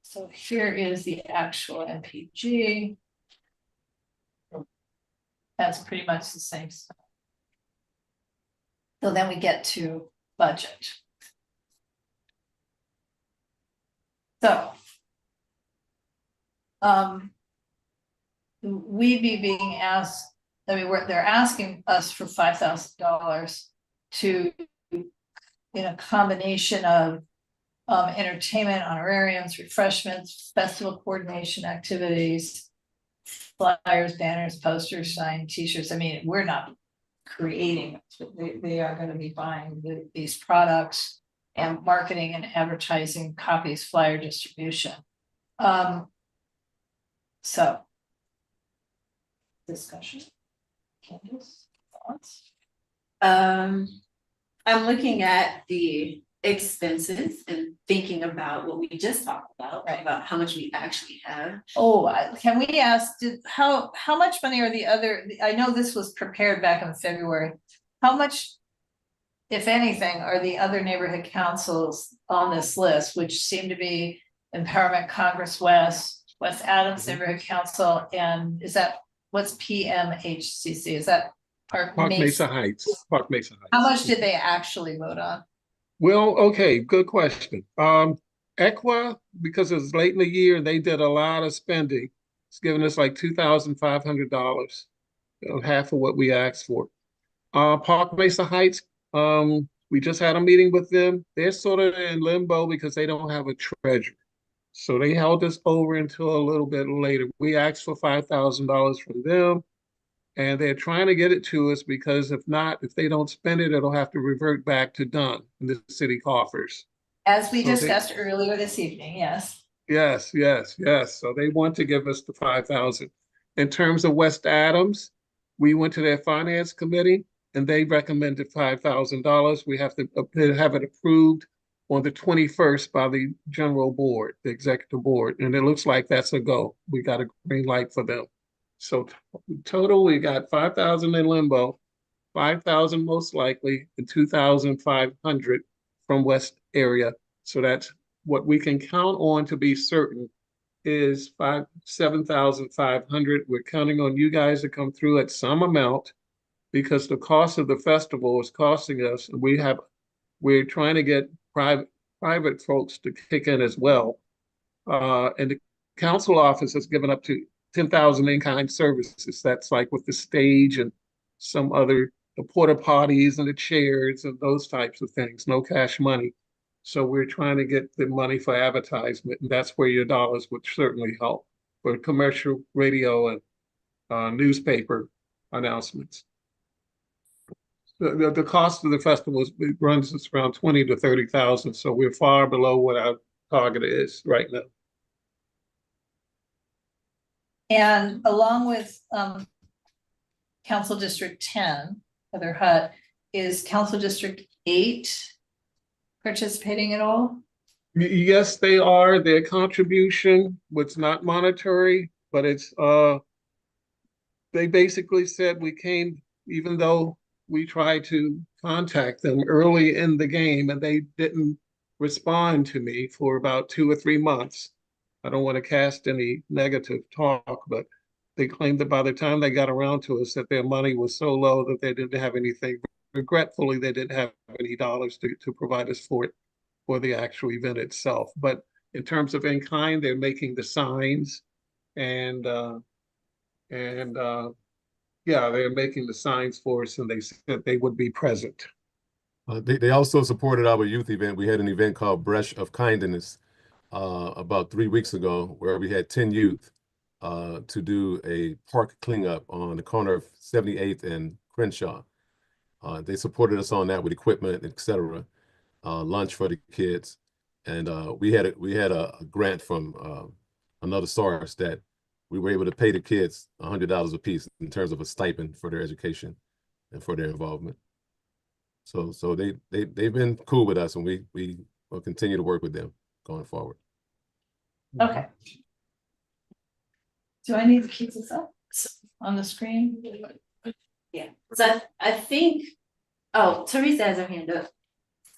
So here is the actual MPG. That's pretty much the same stuff. So then we get to budget. So. We'd be being asked, I mean, they're asking us for $5,000 to. In a combination of. Entertainment, honorariums, refreshments, festival coordination activities. Flyers, banners, posters, sign T-shirts. I mean, we're not creating, they are gonna be buying these products. And marketing and advertising, copies, flyer distribution. So. Discussion. Candace, thoughts? I'm looking at the expenses and thinking about what we just talked about, Right. about how much we actually have. Oh, can we ask, how much money are the other, I know this was prepared back in February. How much, if anything, are the other neighborhood councils on this list, which seem to be Empowerment Congress West, West Adams Neighborhood Council, and is that, what's PMHCC, is that Park Mesa Heights, Park Mesa Heights. How much did they actually vote on? Well, okay, good question. Equa, because it was late in the year, they did a lot of spending. It's giving us like $2,500, half of what we asked for. Park Mesa Heights, we just had a meeting with them. They're sort of in limbo because they don't have a treasurer. So they held us over until a little bit later. We asked for $5,000 from them. And they're trying to get it to us because if not, if they don't spend it, it'll have to revert back to Dunn in the city coffers. As we So discussed earlier this evening, yes. Yes. So they want to give us the 5,000. In terms of West Adams, we went to their finance committee and they recommended $5,000. We have to have it approved on the 21st by the general board, the executive board. And it looks like that's a go. We got a green light for them. So total, we got 5,000 in limbo, 5,000 most likely, and 2,500 from West area. So that's what we can count on to be certain is 7,500. We're counting on you guys to come through at some amount because the cost of the festival is costing us. And we're trying to get private folks to kick in as well. And the council office has given up to 10,000 in-kind services. That's like with the stage and some other, the porta potties and the chairs and those types of things, no cash money. So we're trying to get the money for advertisement, and that's where your dollars would certainly help for commercial radio and newspaper announcements. The cost of the festival runs us around 20 to 30,000, so we're far below what our target is right now. And along with Council District 10, Heather Hutt, is Council District 8 participating at all? Yes, they are. Their contribution was not monetary, but it's they basically said we came, even though we tried to contact them early in the game and they didn't respond to me for about 2 or 3 months. I don't want to cast any negative talk, but they claimed that by the time they got around to us that their money was so low that they didn't have anything. Regretfully, they didn't have any dollars to provide us for it, for the actual event itself. But in terms of in-kind, they're making the signs and yeah, they're making the signs for us and they said they would be present. They also supported our youth event. We had an event called Brush of Kindness about 3 weeks ago where we had 10 youth to do a park cleanup on the corner of 78th and Crenshaw. They supported us on that with equipment, etc. Lunch for the kids. And we had a grant from another source that we were able to pay the kids $100 a piece in terms of a stipend for their education and for their involvement. So they've been cool with us, and we will continue to work with them going forward. Okay. Do I need to keep this up on the screen? Yeah, so I think, oh, Teresa has her hand up.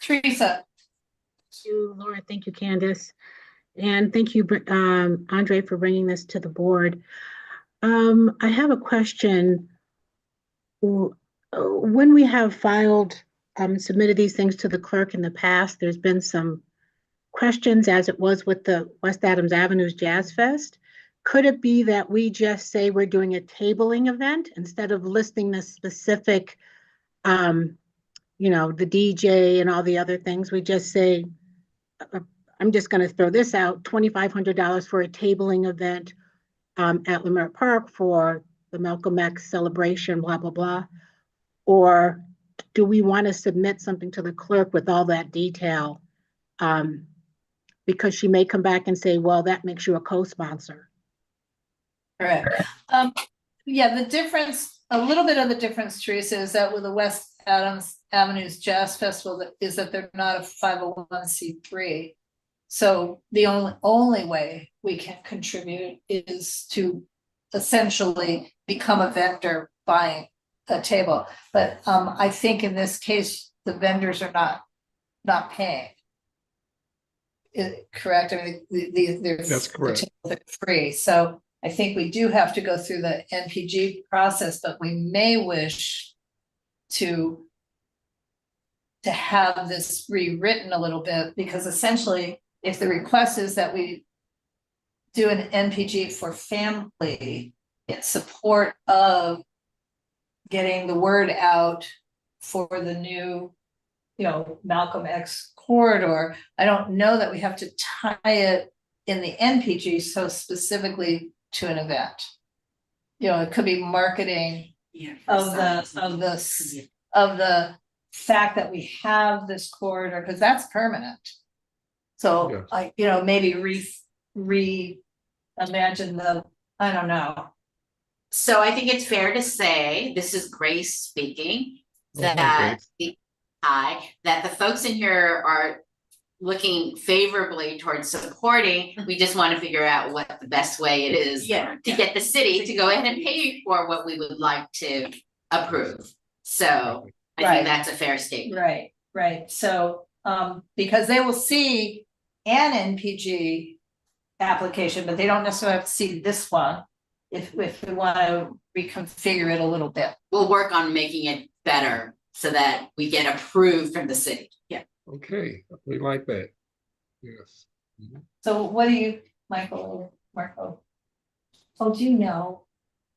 Teresa, Thank you, Laura. Thank you, Candace. And thank you, Andre, for bringing this to the board. I have a question. When we have filed, submitted these things to the clerk in the past, there's been some questions, as it was with the West Adams Avenue's Jazz Fest. Could it be that we just say we're doing a tabling event instead of listing the specific, you know, the DJ and all the other things? We just say, I'm just going to throw this out, $2,500 for a tabling event at Leimert Park for the Malcolm X celebration, blah, blah, blah. Or do we want to submit something to the clerk with all that detail? Because she may come back and say, well, that makes you a co-sponsor. correct. Yeah, the difference, a little bit of the difference, Teresa, is that with the West Adams Avenue's Jazz Festival is that they're not a 501c3. So the only way we can contribute is to essentially become a vendor buying a table. But I think in this case, the vendors are not paying. Correct? I mean, they're That's correct. they're free. So I think we do have to go through the NPG process, but we may wish to have this rewritten a little bit, because essentially, if the request is that we do an NPG for family in support of getting the word out for the new, you know, Malcolm X corridor, I don't know that we have to tie it in the NPG so specifically to an event. You know, it could be marketing of the fact that we have this corridor, because that's permanent. So Yeah. I, you know, maybe imagine I don't know. So I think it's fair to say, this is Grace speaking, Hi, that that the folks in here are looking favorably towards supporting. We just want to figure out what the best way it is to get the city to go ahead and pay for what we would like to approve. So I think that's a fair statement. Right. So, because they will see an NPG application, but they don't necessarily have to see this one if we want to reconfigure it a little bit. We'll work on making it better so that we get approved from the city. Yeah. Okay, we like that. Yes. So what do you, Marco? Oh, do you know,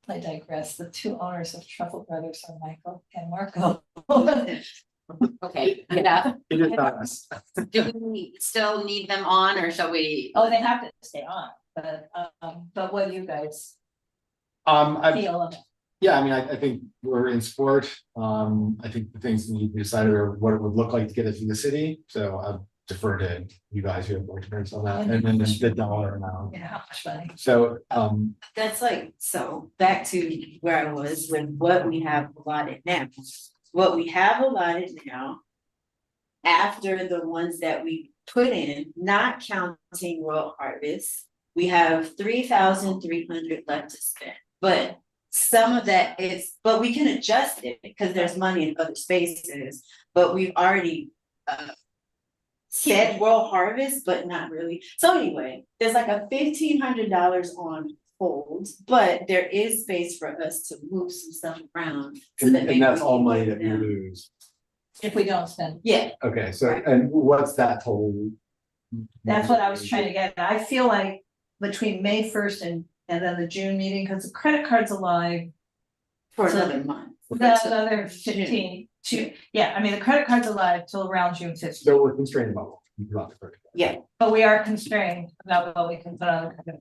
I digress, the two owners of Truffle Brothers are Michael and Marco. Okay, enough. It is not us. Do we still need them on, or shall we? Oh, they have to stay on, but what do you guys feel of it? Yeah, I mean, I think we're in support. I think the things that need to be decided are what it would look like to get it through the city. So I defer to you guys who have more experience on that, and then the dollar amount. Yeah, how much money? So, That's like, so back to where I was with what we have allotted now. What we have allotted now, after the ones that we put in, not counting World Harvest, we have 3,300 left to spend. But some of that is, but we can adjust it because there's money in other spaces. But we've already said World Harvest, but not really. So anyway, there's like a $1,500 on hold, but there is space for us to move some stuff around. So that and that's maybe all we money can that we down. lose. If we don't spend. Yeah, Okay, so, and what's that total? That's what I was trying to get at. I feel like between May 1st and then the June meeting, because the credit card's alive. for So- another month. Another 15 to, yeah, I mean, the credit card's alive till around June 15th. So we're constrained about what? Yeah, But we are constrained about what we can put on the credit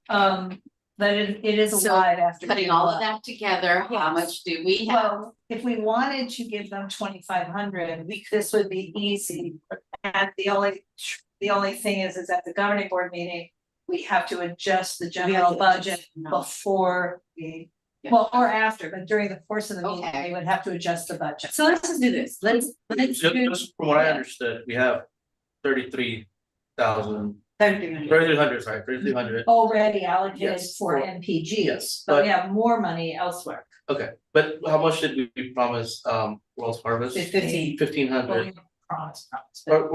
card. But it is So, alive after. Putting all of that together, how much do we have? Well, if we wanted to give them 2,500, this would be easy. And the only the only thing is at the governing board meeting, we have to adjust the general budget before we, well, or after, but during the course of the meeting, Okay. we would have to adjust the budget. So let's just do this. Let's do Just from what I understood, we have 33,000, 3,300. 3,300, sorry, 3,300. Already allocated Yes, for for- NPG. Yes, But we but, have more money elsewhere. okay, but how much did we promise, World's Harvest? 15. 1,500. Promise. Or,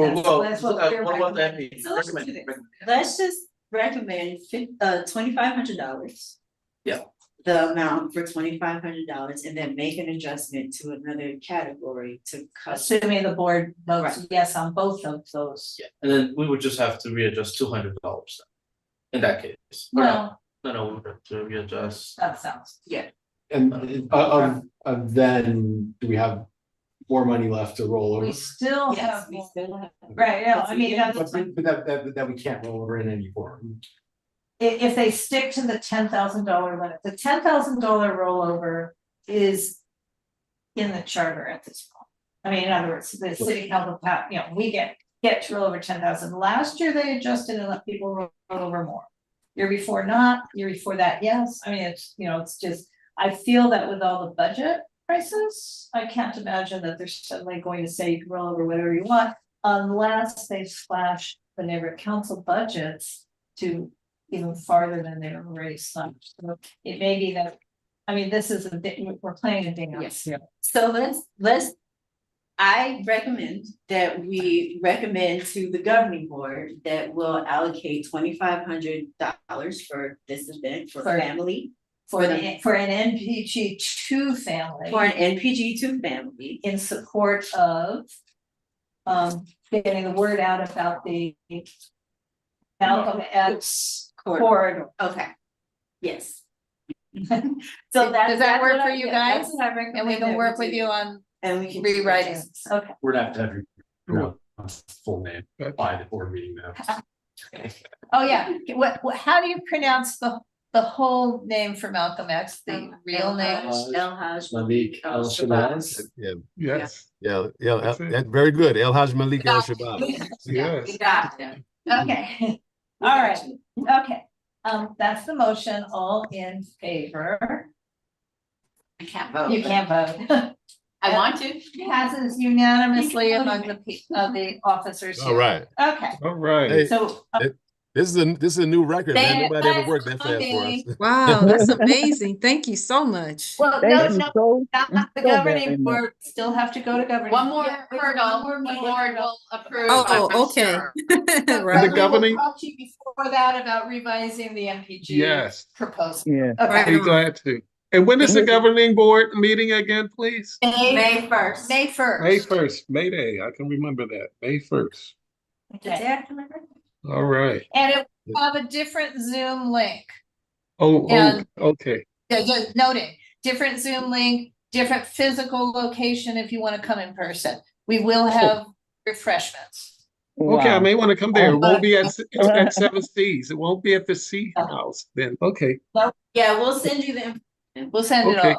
That's well, what we're what about that? recommending. So let's do this. Let's just recommend $2,500. Yeah. The amount for $2,500 and then make an adjustment to another category to cut. Assuming the board votes Right. yes on both of those. Yeah, and then we would just have to readjust $200 in that case. Or Well, no, we would have to readjust. that sounds. And then do we have more money left to roll over? We still Yes, have, we more- still have. right, yeah, I mean, But that's, that we can't roll over in any form. if they stick to the $10,000 limit, the $10,000 rollover is in the charter at this point. I mean, in other words, the city council, we get to roll over 10,000. Last year, they adjusted and let people roll over more. Year before not, year before that, yes. I mean, it's just, I feel that with all the budget prices, I can't imagine that they're suddenly going to say you can roll over whatever you want unless they slash the neighborhood council budgets to even farther than they were already slashed. So it may be that, I mean, this is we're playing a dance. Yes. here. So let's, I recommend that we recommend to the governing board that will allocate $2,500 for this event for For- family. For an NPG two family. For an NPG two family. In support of. Getting the word out about the. Malcolm X corridor. Okay. Yes. So Does that work for you that's guys? what I recommend And we that can work with do. you on And we can. rewriting. Okay, We're gonna have to have your full name by the board meeting now. oh yeah, how do you pronounce the whole name for Malcolm X, the real name? El Haj. Malik El Shabazz. Yes, Yeah, That's it. that's very good. El Haj Malik El Shabab. yes. Gotcha. Okay, all right, okay, that's the motion, all in favor, I can't vote. you can't vote. I want to. Passes unanimously among the officers All here. right. Okay, All right. Hey, so. this is a new record, man. Nobody ever worked that fast for Okay. us. Wow, that's amazing. Thank you so much. Well, Thank you no, so, not the so very governing much. board, still have to go to governing. One more Yeah, wait, hurdle, one the more board hurdle. will approve. Oh, I'm okay. sure. But Right. The we will governing- talk to you before that about revising the MPG. Yes. Proposal. Yeah. Okay. Be glad to. And when is the governing board meeting again, please? May 1st. May 1st. May 1st, May Day. I can remember that. May 1st. Okay. All right. And it will have a different Zoom link. Oh, And- okay. Yeah, just noting, different Zoom link, different physical location if you want to come in person. We will have refreshments. Okay, I Wow. may want to come there. It won't be at Seven Seas. It won't be at the Sea House then. Okay. Yeah, we'll send you the information. We'll send it Okay.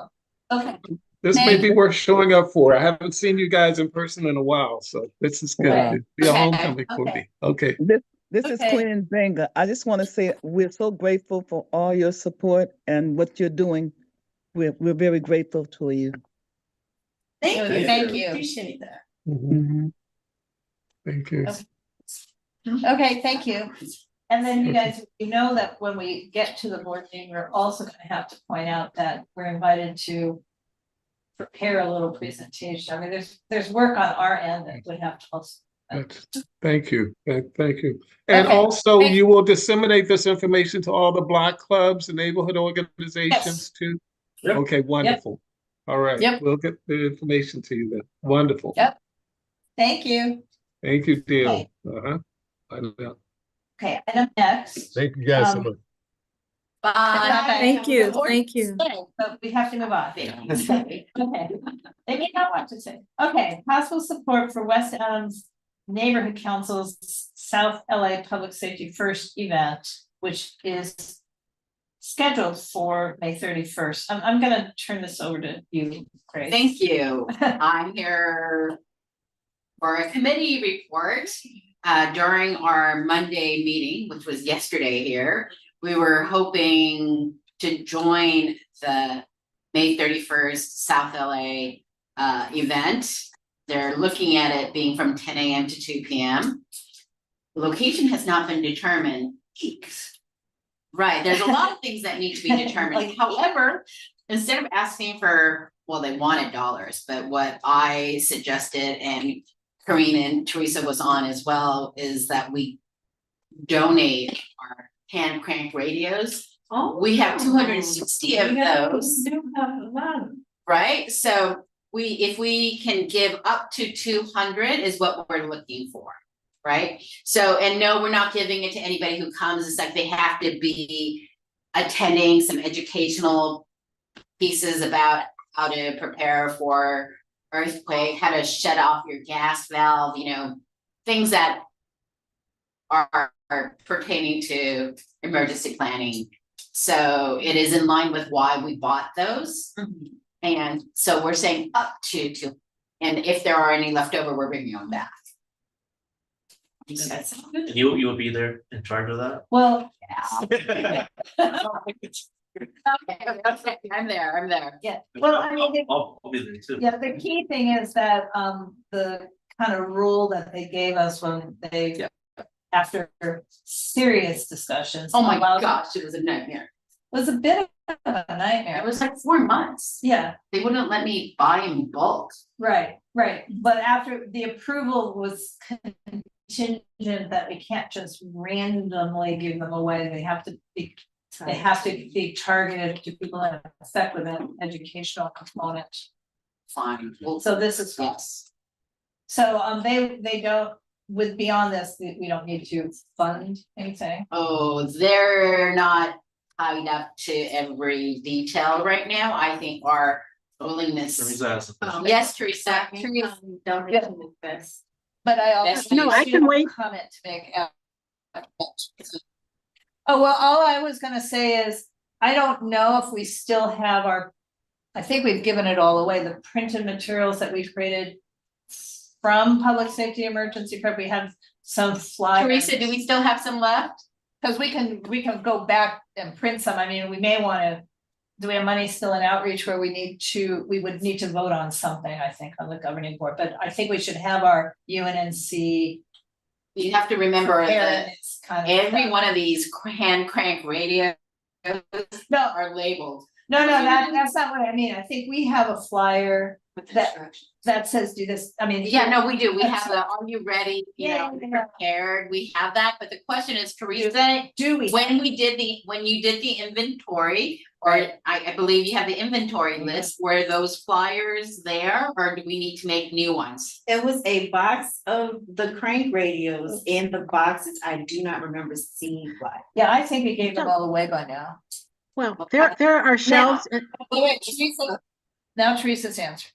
all. Okay. This may be worth showing up for. I haven't seen you guys in person in a while, so this is good. Wow. It'll be a Okay, homecoming for okay. me. Okay. This is Okay. Queen Zenga. I just want to say we're so grateful for all your support and what you're doing. We're very grateful to you. Thank you. Thank you. Appreciate that. Mhm. Thank you. Okay, thank you. And then you guys, you know that when we get to the board meeting, we're also gonna have to point out that we're invited to prepare a little presentation. I mean, there's work on our end that would have to also. Thank you. Thank you. And Okay. also Thank- you will disseminate this information to all the block clubs and neighborhood organizations too? Yep. Okay, wonderful. All right. Yep. We'll get the information to you then. Wonderful. Yep. Thank you. Thank you, Dale. Okay. Uh-huh. I know. Okay, item next. Thank you guys so Um, much. Bye. Thank you, Or thank you. say, But we have to move on. Okay, they may not want to say. Okay, possible support for West Adams Neighborhood Council's South LA Public Safety First event, which is scheduled for May 31st. I'm gonna turn this over to you, Grace. Thank you. I'm here for a committee report. during our Monday meeting, which was yesterday here, we were hoping to join the May 31st South LA event. They're looking at it being from 10 a.m. to 2 p.m. Location has not been determined. Right, there's a lot of things that need to be determined. However, instead of asking for, well, they wanted dollars, but what I suggested, and Karine and Teresa was on as well, is that we donate our hand crank radios. Oh. We have 260 of those, Do have a lot. right? So if we can give up to 200 is what we're looking for, right? So, and no, we're not giving it to anybody who comes. It's like they have to be attending some educational pieces about how to prepare for earthquake, how to shut off your gas valve, you know, things that are pertaining to emergency planning. So it is in line with why we bought those. And so we're saying up to 2, and if there are any left over, we're bringing them back. Does that sound good? And you will be there in charge of that? Well, Okay, I'm there. yeah, well, I mean, I'll be there too. yeah, the key thing is that, the kind of rule that they gave us when they, after serious discussions. Oh my allowed- gosh, it was a nightmare. Was a bit of a nightmare. It was like 4 months. Yeah, They wouldn't let me buy in bulk. right, but after the approval was contingent that we can't just randomly give them away, they have to be targeted to people that are affected with an educational component. Fine. Well, So this is, yes. so, they don't, with beyond this, we don't need to fund anything. Oh, they're not tied up to every detail right now. I think our willingness. Teresa has a question. Yes, Teresa. Donation is best. But I also. Yes, no, I can wait. Comment to make. Oh, well, all I was gonna say is, I don't know if we still have I think we've given it all away, the printed materials that we created from public safety emergency prep. We have some flyers. Teresa, do we still have some left? Cause we can go back and print some. I mean, we may wanna, do we have money still in outreach where we would need to vote on something, I think, on the governing board, but I think we should have our UNNC. You have to remember that preparedness kind of every stuff. one of these hand crank radios No, are labeled. no, that's not what I mean. I think we have a flyer that says do this. I mean. Yeah, no, we do. We have the, are you ready? You Yeah, know, yeah. prepared. We have that, but the question is, Teresa, Do we? when you did the inventory, or I believe you have the inventory list, were those flyers there, or do we need to make new ones? It was a box of the crank radios in the boxes. I do not remember seeing what. Yeah, I think we gave them all away by now. Well, there are shelves, Now Teresa's answer.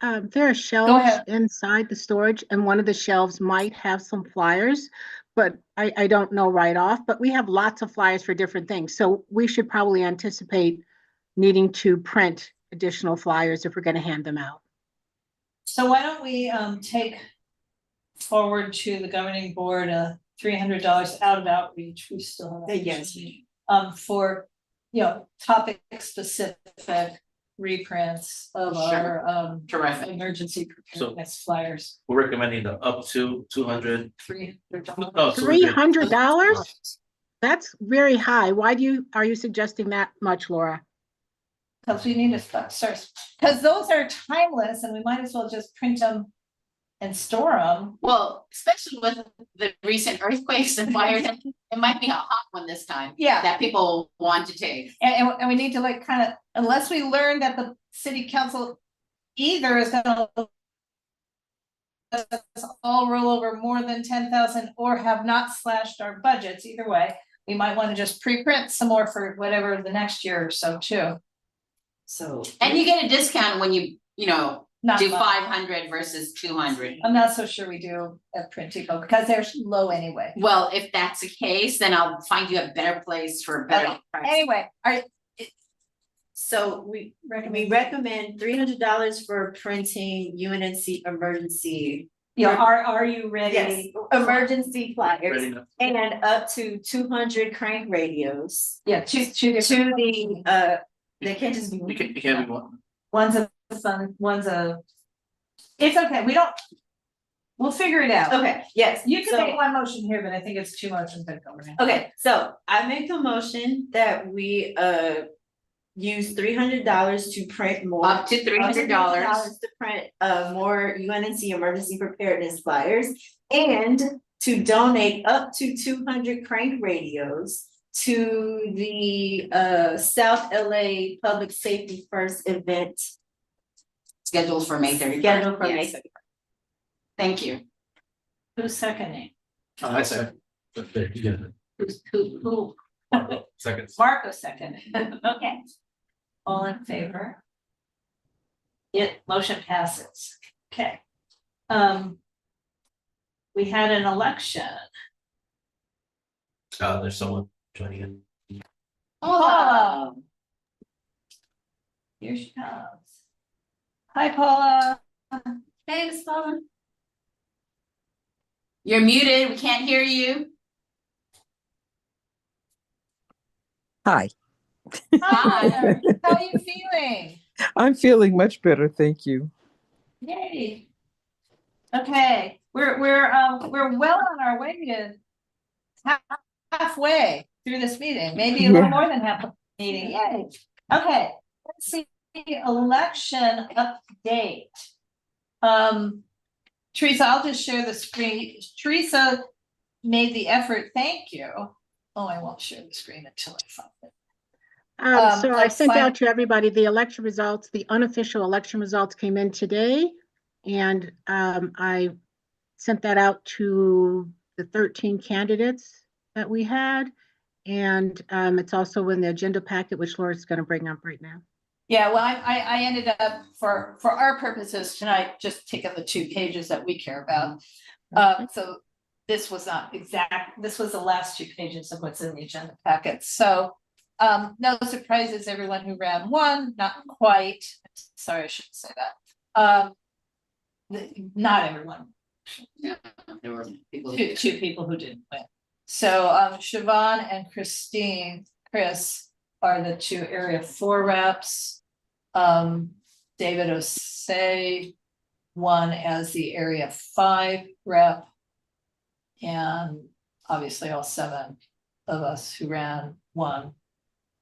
there are shelves ahead. inside the storage, and one of the shelves might have some flyers, but I don't know right off, but we have lots of flyers for different things. So we should probably anticipate needing to print additional flyers if we're gonna hand them out. So why don't we take forward to the governing board $300 out of outreach, we still have. Yes. For, topic specific reprints of Sure. our Terrific. emergency preparedness flyers. We're recommending the up to 200. $300. No, $300? That's very high. Are you suggesting that much, Laura? Because we need to start, because those are timeless and we might as well just print them and store them. Well, especially with the recent earthquakes and fires, it might be a hot one this time. Yeah. That people want to take. And we need to unless we learn that the city council either is gonna all roll over more than 10,000 or have not slashed our budgets, either way, we might want to just pre-print some more for whatever the next year or so too. So. And you get a discount when you Not do much. 500 versus 200. I'm not so sure we do at Print Depot because they're low anyway. Well, if that's the case, then I'll find you a better place for a better price. Anyway, So we recommend $300 for printing UNNC emergency Are you ready? Yes, emergency flyers Ready now. and up to 200 crank radios Yeah, to the, they can't just be. It can't be one. one's a fun, one's a. It's okay, we'll figure it out. Okay, yes. You can so- make one motion here, but I think it's two motions that go around. Okay, so I make a motion that we use $300 to print more. Up to $300. To print more UNNC emergency preparedness flyers and to donate up to 200 crank radios to the South LA Public Safety First event Scheduled for May 31st. scheduled for May Yes. 31st. Thank you. Who's seconding? I said. There, you get it. Who? Seconds. Marco seconding. Okay. All in favor? Motion passes. Okay. We had an election. There's someone joining in. Paula. Here she comes. Hi, Paula. Hey, Miss Paula. You're muted. We can't hear you. Hi, Hi. How are you feeling? I'm feeling much better, thank you. Yay. Okay, we're well on our way to halfway through this meeting, maybe a little more than half the meeting. Yay. Okay, let's see, election update. Teresa, I'll just share the screen. Teresa made the effort, thank you. Oh, I won't share the screen until I find it. So I sent out to everybody the election results, the unofficial election results came in today. And I sent that out to the 13 candidates that we had. And it's also in the agenda packet, which Laura's going to bring up right now. Yeah, well, I ended up for our purposes tonight, just taking the 2 pages that we care about. So this was not exact, this was the last 2 pages of what's in the agenda packet. So no surprises, everyone who ran won, not quite. Sorry, I shouldn't say that. Not everyone. Yeah, there were people. Two people who didn't win. So Siobhan and Chris are the 2 area 4 reps. David Osei won as the area 5 rep. And obviously all 7 of us who ran won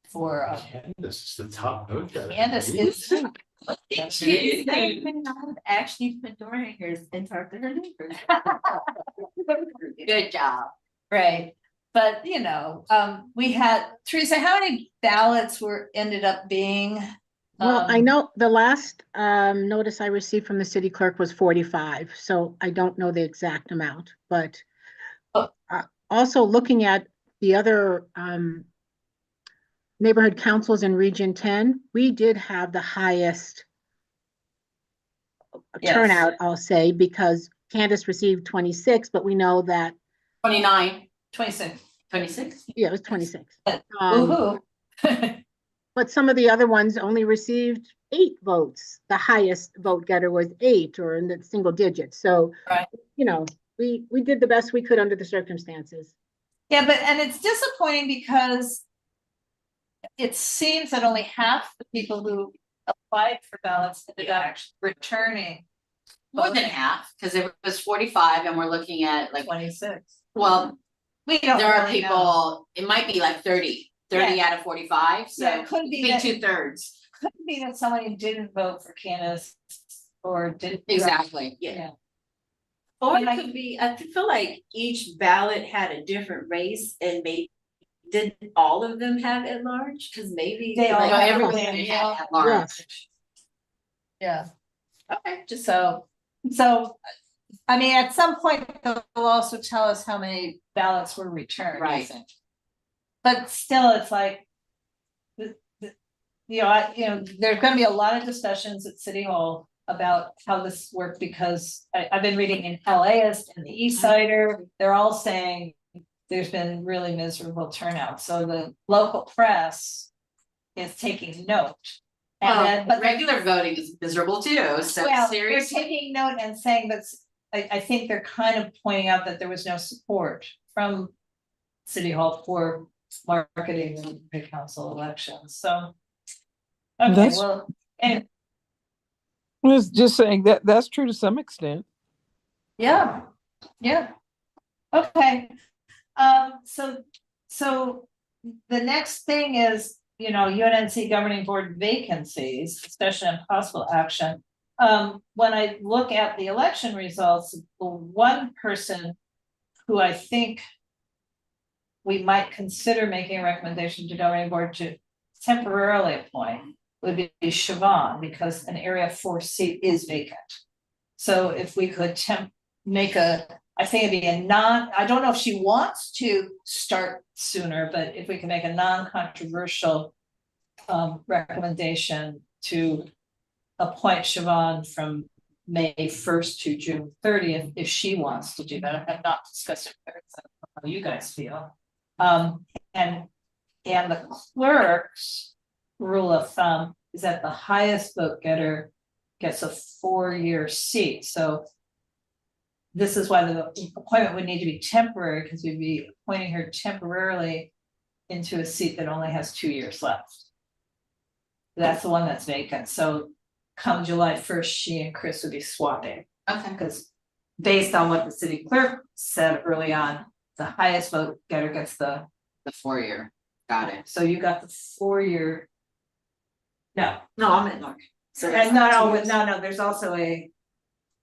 for This is the top vote. Candace is Actually put Dora in here and talk to her neighbors. Good job. right. But you know, we had Teresa, how many ballots ended up being? Well, I know the last notice I received from the city clerk was 45, so I don't know the exact amount, but also looking at the other neighborhood councils in Region 10, we did have the highest turnout, I'll say, because Candace received 26, but we know that 29. 26. 26? yeah, it was 26. Woohoo. But some of the other ones only received 8 votes. The highest vote getter was 8 or in the single digits. So, right. You know, we did the best we could under the circumstances. Yeah, and it's disappointing because it seems that only half the people who applied for ballots ended up returning. More than half, because it was 45 and we're looking at like 26. Well, we don't there are really people, know. it might be like 30 out of 45, so Yeah, it could be that- 2/3. Could be that somebody didn't vote for Candace or didn't. Exactly. Yeah. Or it could be, I feel like each ballot had a different race and maybe did all of them have at large? Because maybe They all No, have everyone it. had at large. Yeah. Okay, just so, I mean, at some point, they'll also tell us how many ballots were returned. I Right. think. But still, it's like, there's gonna be a lot of discussions at City Hall about how this worked, because I've been reading in LAist and the East Sider, they're all saying there's been really miserable turnout, so the local press is taking note. And Well, then, but regular voting is miserable too, so well, seriously. they're taking note and saying that I think they're kind of pointing out that there was no support from City Hall for marketing the council elections, so. Okay, That's- well, and I was just saying that that's true to some extent. yeah, yeah. Okay, so the next thing is, UNNC governing board vacancies, discussion and possible action. When I look at the election results, the one person who I think we might consider making a recommendation to governing board to temporarily appoint would be Siobhan, because an area 4 seat is vacant. So if we could I think it'd be I don't know if she wants to start sooner, but if we can make a non-controversial recommendation to appoint Siobhan from May 1st to June 30th, if she wants to do that. I have not discussed it with her, so I don't know how you guys feel. And the clerk's rule of thumb is that the highest vote getter gets a 4-year seat. So this is why the appointment would need to be temporary, because we'd be appointing her temporarily into a seat that only has 2 years left. That's the one that's vacant. So come July 1st, she and Chris would be swapping. Okay. Because based on what the city clerk said early on, the highest vote getter gets the 4-year. Got it. So you got the 4-year. No, I'm in Mark. So and no, there's also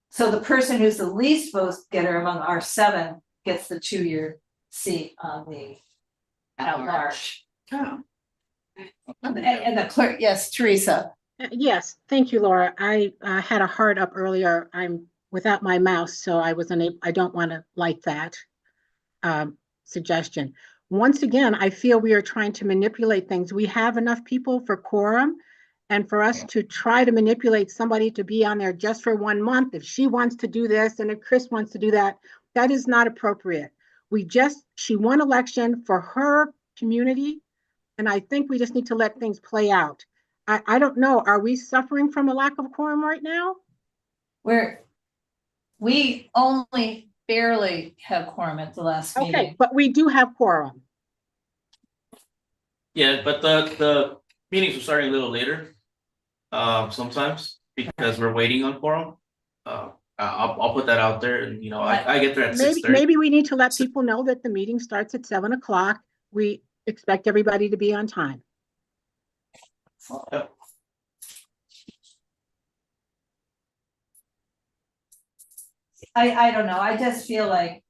so the person who's the least vote getter among our 7 gets the 2-year seat on the at large. Oh. And the clerk, yes, Teresa. Yes, thank you, Laura. I had a heart up earlier. I'm without my mouse, so I don't want to like that suggestion. Once again, I feel we are trying to manipulate things. We have enough people for quorum, and for us to try to manipulate somebody to be on there just for 1 month, if she wants to do this and if Chris wants to do that, that is not appropriate. She won election for her community, and I think we just need to let things play out. I don't know, are we suffering from a lack of quorum right now? We only barely have quorum at the last meeting. Okay, but we do have quorum. Yeah, but the meetings are starting a little later. Sometimes because we're waiting on quorum. I'll put that out there, and I get there at 6:30. Maybe we need to let people know that the meeting starts at 7 o'clock. We expect everybody to be on time. Yep. I don't know. I just feel like,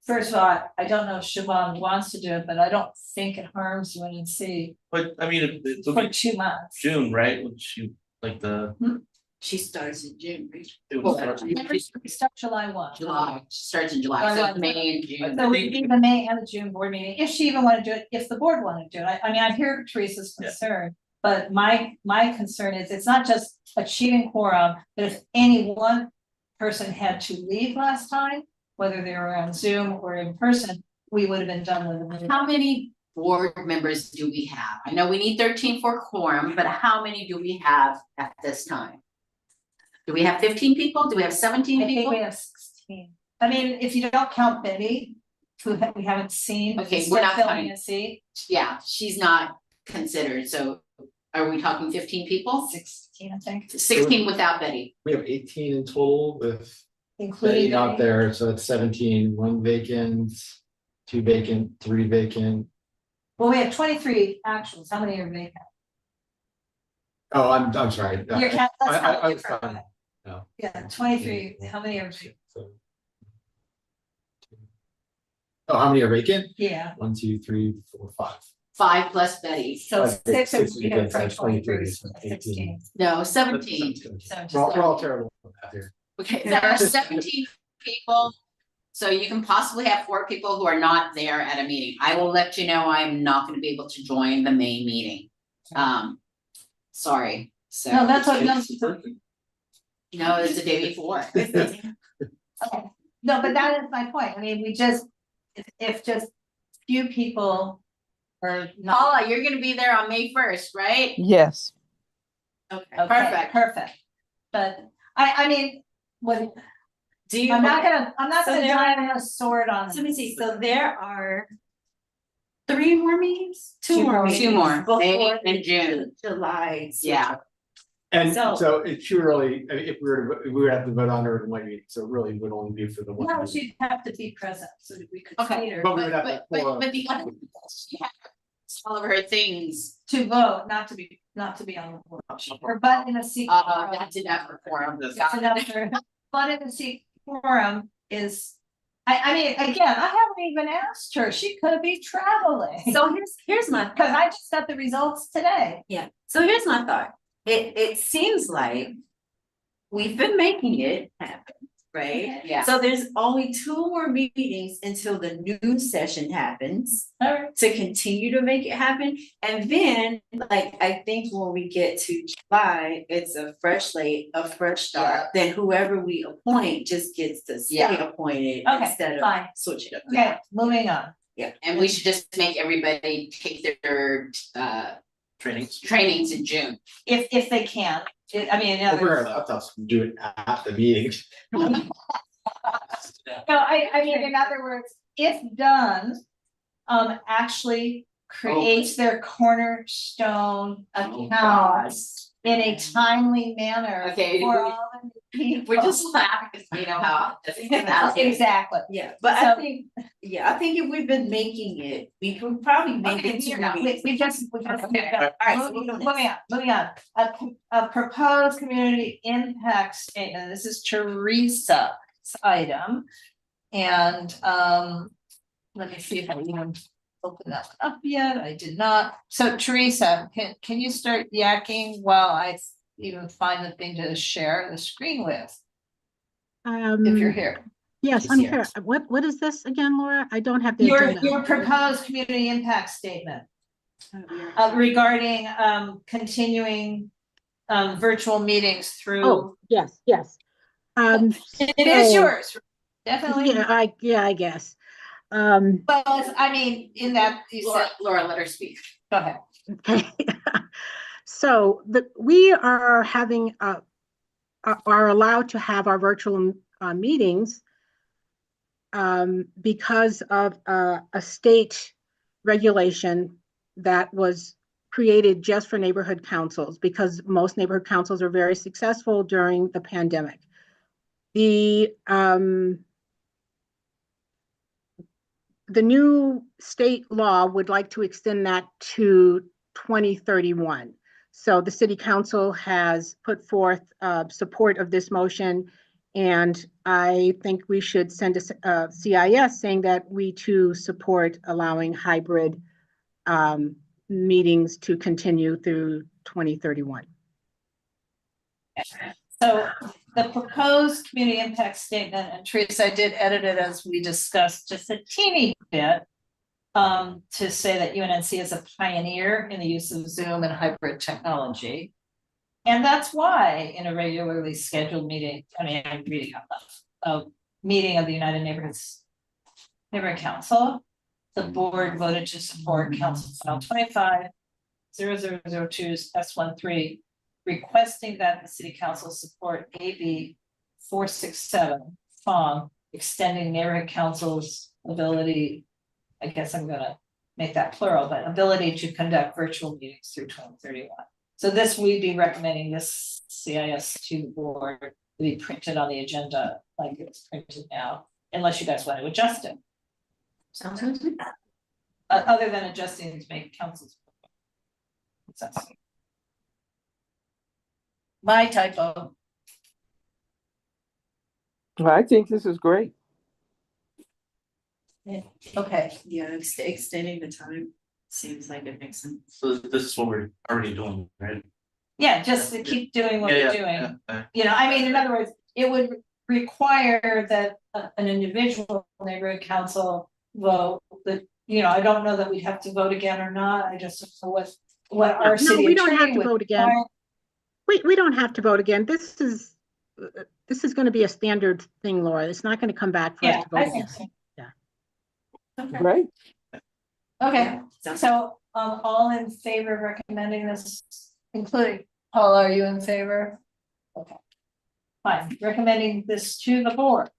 first of all, I don't know if Siobhan wants to do it, but I don't think it harms UNNC But I mean, it'll for be 2 months. June, right? Which you like the. She starts in June, right? It would start- We start July 1. July, starts in July, so May and June. So we need the May and the June board meeting, if she even wanted to do it, if the board wanted to do it. I mean, I hear Teresa's concern, but my concern is it's not just achieving quorum, but if any one person had to leave last time, whether they were on Zoom or in person, we would have been done with the meeting. How many board members do we have? I know we need 13 for quorum, but how many do we have at this time? Do we have 15 people? Do we have 17 I think people? we have 16. I mean, if you don't count Betty, who we haven't seen. Okay, still we're not filling counting. a seat. Yeah, she's not considered, so are we talking 15 people? 16, I think. 16 without Betty. We have 18 in total with Betty Including not Betty. there, so it's 17, 1 vacant, 2 vacant, 3 vacant. Well, we have 23 actuals. How many are vacant? Oh, I'm sorry. Your cat, that's I not was different. fine. No. Yeah, 23. How many are vacant? So- Oh, how many are vacant? Yeah, 1, 2, 3, 4, 5. 5 plus Betty. so Okay, 6 six are vacant vacants, from that's 23, 23, so 18. 16. No, 17. We're all terrible at that here. Okay, there are 17 people. So you can possibly have 4 people who are not there at a meeting. I will let you know I am not gonna be able to join the main meeting. Sorry, so. No, that's what, No, it's the day before. okay. No, but that is my point. I mean, if just few people are not. Paula, you're gonna be there on May 1st, right? Yes. Okay, Okay, perfect. perfect. But I mean, Do you? I'm not So gonna there die on a sword on. So let me see, so there are 3 more meetings, 2 more meetings. 2 more, May Before and June. July. Yeah. And So- so it's too early, if we were to have to vote on her in one meeting, so it really would only be for the one. No, meeting. she'd have to be present so that we could Okay. see her. But we would have to. But the other, she has all of her things, To vote, not to be on the board. Or but in a secret. that's enough for quorum. That's enough for, but in the secret forum is, I mean, again, I haven't even asked her. She could be traveling. So here's my, Cause I just got the results today. yeah, so here's my thought. It seems like we've been making it happen, right? Yeah. So there's only 2 more meetings until the new session happens. All right. To continue to make it happen. And then, like, I think when we get to July, it's a fresh slate, a fresh start. Then whoever we appoint just gets to stay Yeah. appointed Okay, instead of fine. switch it up. Okay, moving on. And we should just make everybody take their trainings in June. If they can. I mean, in If other we're words. gonna laptops, do it at the meeting. No, I mean, in other words, if done, actually creates their cornerstone accounts in a timely manner Okay, for all the new people. We're just laughing because we know how. Exactly. Yeah, but I think if we've been making it, we could probably make Okay, it here to now. We just. Okay. All right, so Moving on. A proposed community impact statement. This is Teresa's item. And, let me see if I even open that one up yet. I did not. So Teresa, can you start yakking while I even find the thing to share the screen with? If you're here. Yes, She's I'm here. here. What is this again, Laura? I don't have the Your agenda. proposed community impact statement. Regarding continuing virtual meetings through. Oh, yes. It is so- yours, definitely. Yeah, I guess. Well, I mean, in that you said, Laura, let her speak. go ahead. Okay. So we are having are allowed to have our virtual meetings because of a state regulation that was created just for neighborhood councils, because most neighborhood councils are very successful during the pandemic. The new state law would like to extend that to 2031. So the city council has put forth support of this motion, and I think we should send a CIS saying that we too support allowing hybrid meetings to continue through 2031. So the proposed community impact statement, and Teresa, I did edit it as we discussed just a teeny bit. To say that UNNC is a pioneer in the use of Zoom and hybrid technology. And that's why in a regularly scheduled meeting, I'm reading out loud, a meeting of the United Neighborhood Council, the board voted to support Council File 25-0002's S13, requesting that the city council support AB 467 FOM, extending neighborhood council's ability, I guess I'm gonna make that plural, but ability to conduct virtual meetings through 2031. So this, we'd be recommending this CIS to the board to be printed on the agenda like it's printed now, unless you guys want to adjust it. Sounds good. Other than adjusting to make councils. My typo. I think this is great. Okay. Yeah, extending the time seems like it makes sense. So this is what we're already doing, right? Yeah, just to keep doing what you're doing. Yeah. You know, I mean, in other words, it would require that an individual neighborhood council vote, that, you know, I don't know that we'd have to vote again or not. I just don't know what our city. We don't have attorney to would vote again. require. We don't have to vote again. This is going to be a standard thing, Laura. It's not going to come back for us Yeah, to vote I again. think so. Great. Okay, so all in favor of recommending this, including Paul, are you in favor? Okay. Fine, recommending this to the board.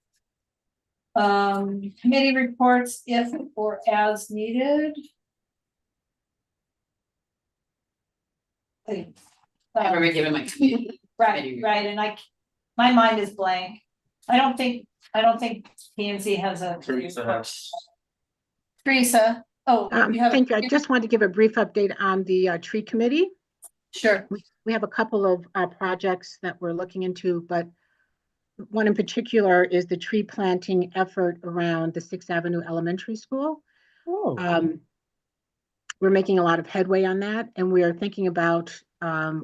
Committee reports if or as needed. I've already given my committee. Right, and my mind is blank. I don't think PNC has a. Teresa, you have. Thank you. I just wanted to give a brief update on the tree committee. Sure. We have a couple of projects that we're looking into, but one in particular is the tree planting effort around the 6th Avenue Elementary School. We're making a lot of headway on that, and we are thinking about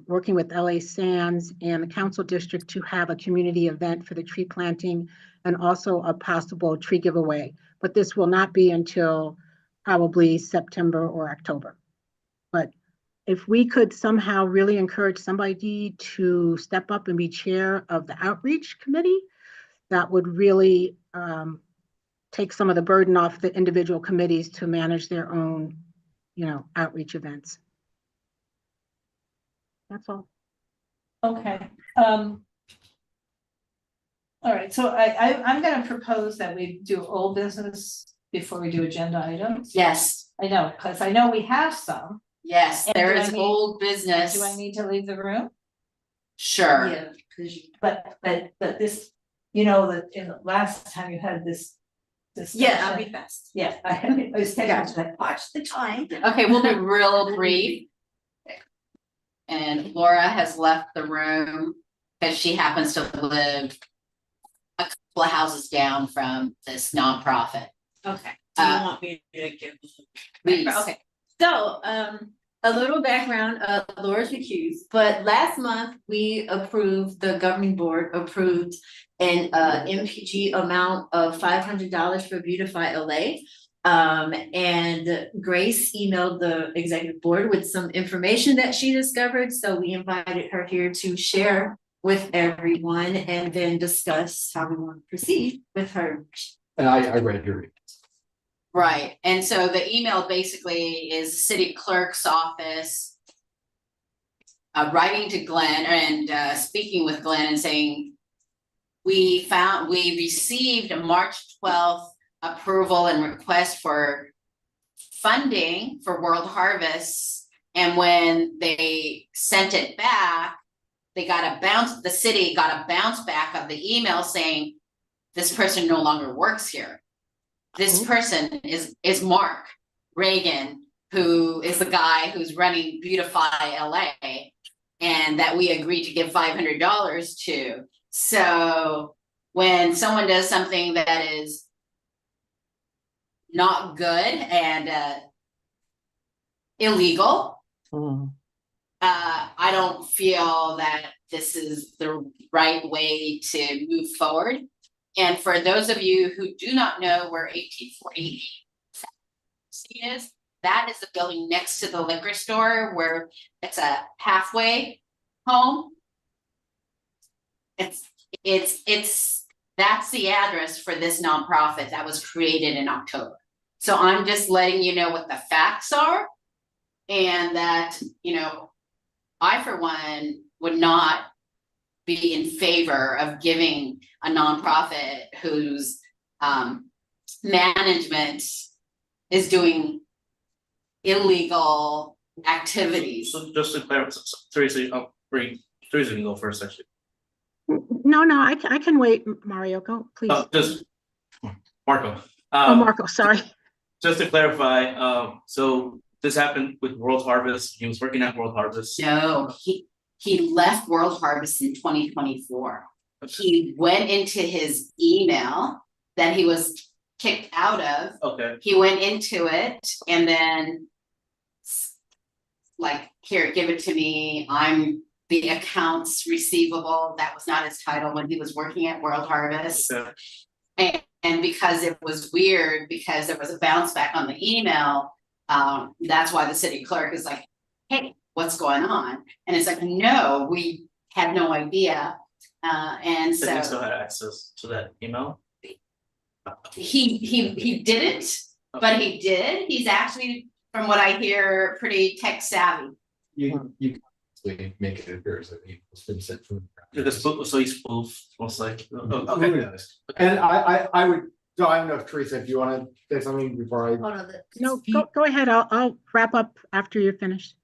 working with LA Sands and the council district to have a community event for the tree planting and also a possible tree giveaway. But this will not be until probably September or October. But if we could somehow really encourage somebody to step up and be chair of the outreach committee, that would really take some of the burden off the individual committees to manage their own, outreach events. That's all. Okay. All right, so I'm gonna propose that we do old business before we do agenda items. Yes, I know, because I know we have some. yes, And there do I is need- old business. Do I need to leave the room? Sure. Yeah, but this, that in the last time you had this. Yeah, I'll be fast. Yeah, I was thinking, Watch the time. Okay, we'll be real brief. And Laura has left the room because she happens to live a couple of houses down from this nonprofit. Okay. Do you want me to give? Please. Okay. So, a little background, Laura's recused, but last month we approved, the governing board approved an MPG amount of $500 for Beautify LA. And Grace emailed the executive board with some information that she discovered, so we invited her here to share with everyone and then discuss how we want to proceed with her. And I read your. Right, and so the email basically is city clerk's office writing to Glenn and speaking with Glenn and saying, we received a March 12th approval and request for funding for World Harvest, and when they sent it back, the city got a bounce back of the email saying this person no longer works here. This person is Mark Reagan, who is the guy who's running Beautify LA, and that we agreed to give $500 to. So when someone does something that is not good and illegal, I don't feel that this is the right way to move forward. And for those of you who do not know where 1848 is, that is the building next to the liquor store where it's a halfway home. That's the address for this nonprofit that was created in October. So I'm just letting you know what the facts are, and that, I for one would not be in favor of giving a nonprofit whose management is doing illegal activities. So just to clarify, Teresa, Teresa can go first, actually. No, I can wait, Mario, go, please. Just Marco. Marco, sorry. Just to clarify, so this happened with World Harvest. He was working at World Harvest. No, he left World Harvest in 2024. Okay. He went into his email that he was kicked out of. Okay. He went into it and then like, here, give it to me. I'm the accounts receivable. That was not his title when he was working at World Harvest. Okay. And because it was weird, because there was a bounce back on the email, that's why the city clerk is like, hey, what's going on? And it's like, no, we had no idea. And So so he still had access to that email? he didn't, but he did. He's actually, from what I hear, pretty tech savvy. You can make it appear as if it's been sent from. So he spoofed, most likely. Okay. And I would So I don't know if Teresa, if you want to say something before I. Hold on. No, go ahead. I'll wrap up after you're finished.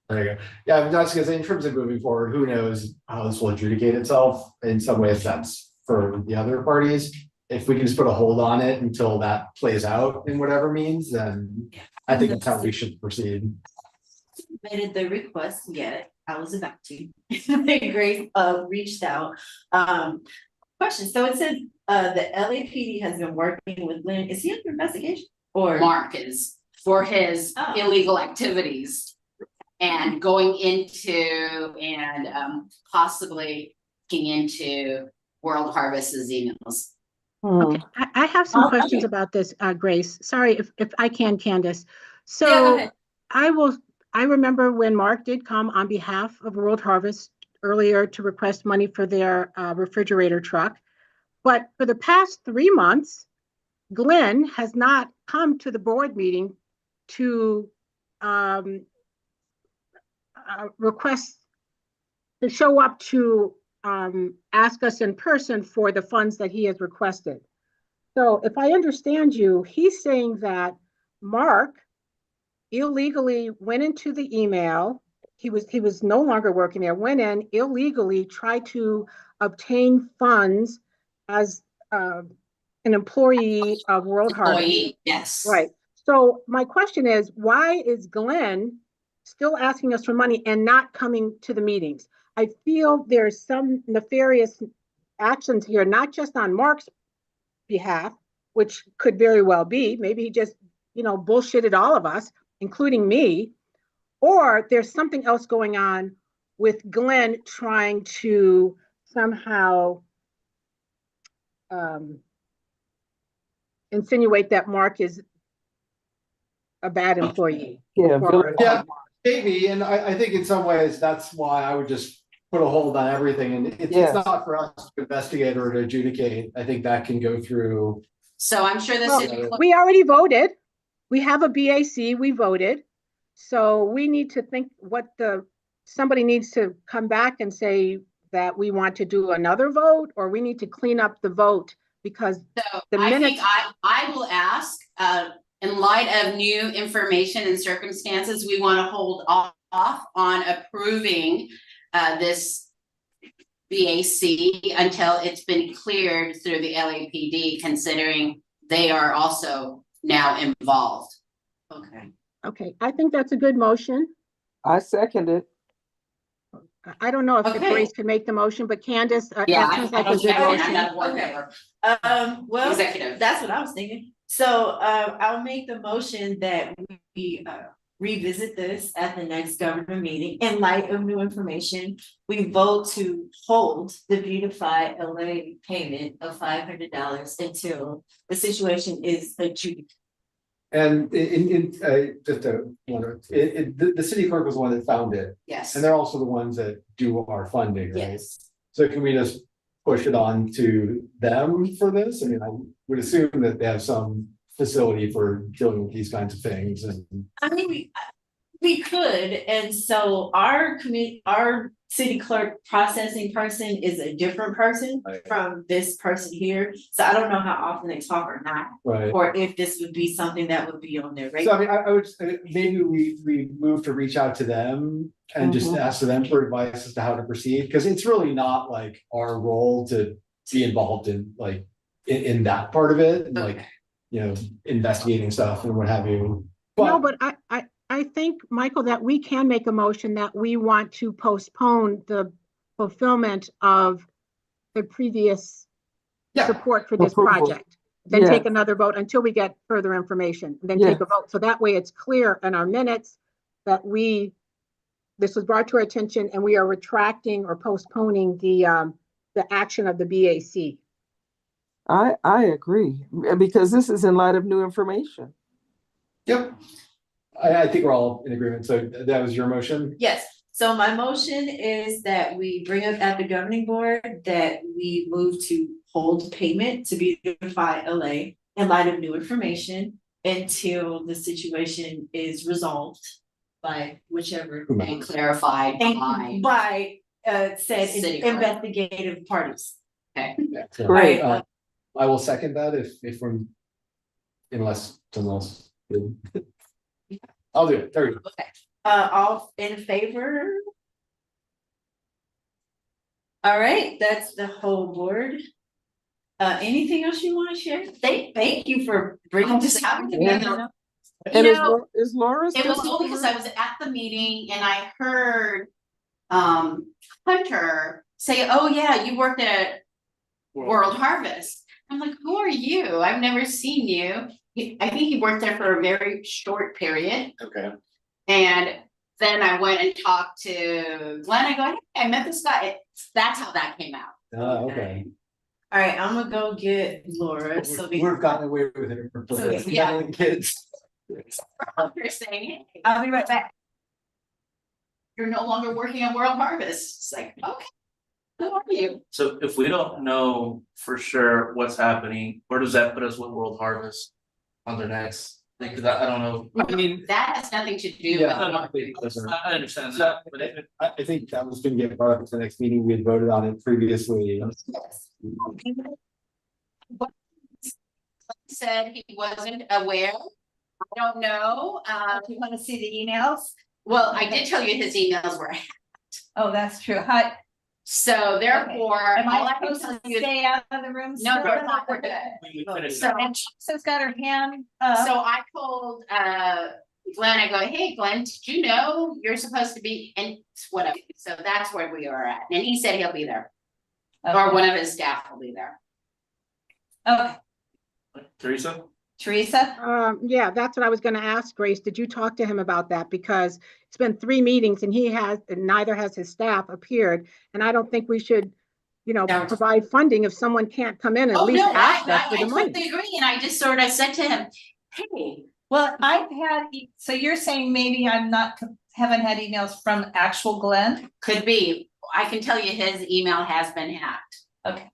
There you go. Yeah, I'm just gonna say, in terms of moving forward, who knows how this will adjudicate itself? In some ways, that's for the other parties. If we can just put a hold on it until that plays out in whatever means, then I think that's how we should proceed. Submitted the request yet. I was about to. Grace reached out. Question. So it said the LAPD has been working with Lynn. Is he under investigation? Or Mark is for his Oh. illegal activities and going into and possibly looking into World Harvest's emails. Okay, I have some Oh, questions okay. about this, Grace. Sorry if I can, Candace. Yeah, go So ahead. I remember when Mark did come on behalf of World Harvest earlier to request money for their refrigerator truck. But for the past 3 months, Glenn has not come to the board meeting to request to show up to ask us in person for the funds that he has requested. So if I understand you, he's saying that Mark illegally went into the email. He was no longer working there, went in illegally, tried to obtain funds as an employee of World Harvest. Employee, yes. Right. So my question is, why is Glenn still asking us for money and not coming to the meetings? I feel there's some nefarious actions here, not just on Mark's behalf, which could very well be. Maybe he just, bullshitted all of us, including me. Or there's something else going on with Glenn trying to somehow insinuate that Mark is a bad employee. Yeah, maybe, and I think in some ways, that's why I would just put a hold on everything, and it's not for us to investigate or to adjudicate. I think that can go through. So I'm sure the city clerk. We already voted. We have a BAC, we voted. So we need to think somebody needs to come back and say that we want to do another vote, or we need to clean up the vote because the minutes. I will ask, in light of new information and circumstances, we want to hold off on approving this BAC until it's been cleared through the LAPD, considering they are also now involved. Okay, I think that's a good motion. I second it. I don't know if Grace can make the motion, but Candace, that sounds like a good motion. Well, Executive. That's what I was thinking. So I'll make the motion that we revisit this at the next government meeting in light of new information. We vote to hold the Beautify LA payment of $500 until the situation is adjudicated. And the city clerk was the one that found it. Yes. And they're also the ones that do our funding, right? Yes. So can we just push it on to them for this? I mean, I would assume that they have some facility for dealing with these kinds of things, and. I mean, we could, and so our city clerk processing person is a different person from this person here. So I don't know how often they talk or not, or if this would be something that would be on their radar. So I mean, I would maybe we move to reach out to them and just ask them for advice as to how to proceed, because it's really not like our role to be involved in in that part of it, and investigating stuff and what have you. But I think, Michael, that we can make a motion that we want to postpone the fulfillment of the previous support for this project. Then take another vote until we get further information, then take a vote. So that way it's clear in our minutes that this was brought to our attention and we are retracting or postponing the action of the BAC. I agree, because this is in light of new information. Yep. I think we're all in agreement. So that was your motion? Yes. So my motion is that we bring up at the governing board that we move to hold payment to Beautify LA in light of new information until the situation is resolved by whichever And clarified by said City investigative parties. Okay. Great. I will second that if we're, unless someone else. did. I'll do it, there we go. Okay, all in favor? All right, that's the whole board. Anything else you want to share? Thank you for bringing this out together. And You is know, Is Laura It still was on only the because group? I was at the meeting and I heard Hunter say, oh yeah, you worked at World Harvest. I'm like, who are you? I've never seen you. I think he worked there for a very short period. Okay. And then I went and talked to Glenn. I go, hey, I met this guy. That's how that came out. Okay. All right, I'm gonna go get Laura, so We've gotten away with it for yeah. kids. You're saying, hey, I'll be right back. you're no longer working on World Harvest. It's like, okay, who are you? So if we don't know for sure what's happening, where does that put us with World Harvest on their next? Because I don't know. I mean, That has nothing to do Yeah, with. I understand that, but I think that was gonna get brought up at the next meeting. We had voted on it previously. Said he wasn't aware. I don't know. You want to see the emails? Well, I did tell you his emails were hacked. Oh, that's true. Hi, So therefore, am all I I can supposed tell to you is, stay out of the room? no, still? we're not, we're good. we finished. So, Teresa's got her hand so I told Glenn, I go, hey Glenn, did you know you're supposed to be, and whatever. So that's where we are at. And he said he'll be there. Or one of his staff will be there. Okay, Teresa? Teresa? Yeah, that's what I was gonna ask, Grace. Did you talk to him about that? Because it's been 3 meetings and neither has his staff appeared. And I don't think we should, provide funding if someone can't come in and at Oh, least no, ask us for I the money. totally agree. And I just sort of said to him, hey, Well, so you're saying maybe haven't had emails from actual Glenn? could be, I can tell you his email has been hacked. Okay,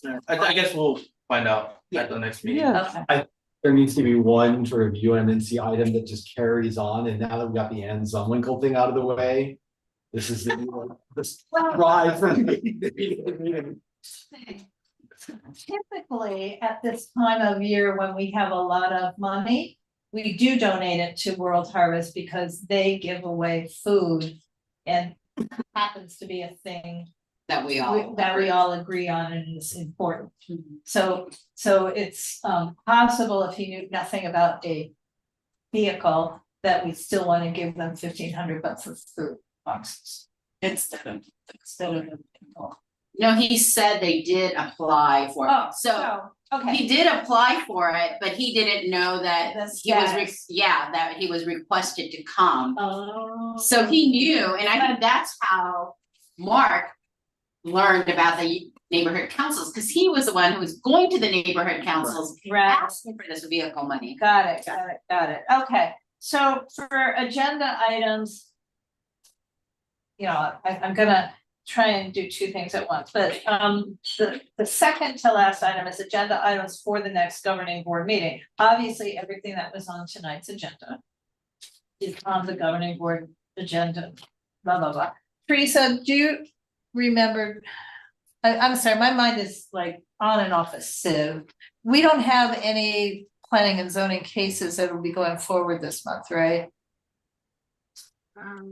Yeah, I guess we'll find out at the next meeting. Yeah. okay. There needs to be one sort of UNNC item that just carries on, and now that we got the Anne Zumwinkle thing out of the way. This is this drive. Typically, at this time of year, when we have a lot of money, we do donate it to World Harvest because they give away food. And happens to be a thing That we all. that we all agree on and is important. So it's possible if he knew nothing about a vehicle, that we still want to give them $1,500 for food boxes. Instead of the vehicle. No, he said they did apply for Oh, it. So okay. he did apply for it, but he didn't know that The he was, status. that he was requested to come. Oh. So he knew, and I think that's how Mark learned about the neighborhood councils, because he was the one who was going to the neighborhood councils Right. asking for this vehicle money. Got it. Okay, so for agenda items. I'm gonna try and do 2 things at once, but the second to last item is agenda items for the next governing board meeting. Obviously, everything that was on tonight's agenda is on the governing board agenda, blah, blah, blah. Teresa, do you remember? I'm sorry, my mind is like on and off a sieve. We don't have any planning and zoning cases that will be going forward this month, right? I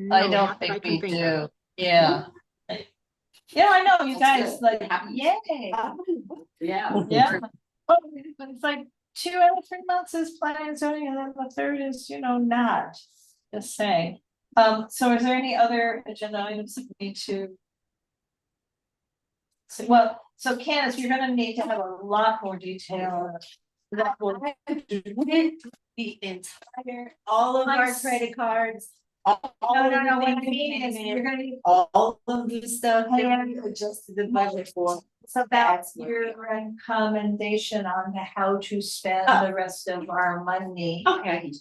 No, don't not that I think can we think do, of. yeah. Yeah, I know, you That's guys good. like, yay, Yeah. yeah. But it's like 2 out of 3 months is planning and zoning, and then the third is, not, just saying. So is there any other agenda items that we need to? Well, so Candace, you're gonna need to have a lot more detail. The entire, all of our credit cards. No, what I mean is you're gonna need All of the stuff that we adjusted the budget for. So that's your recommendation on how to spend the rest of our money. Okay.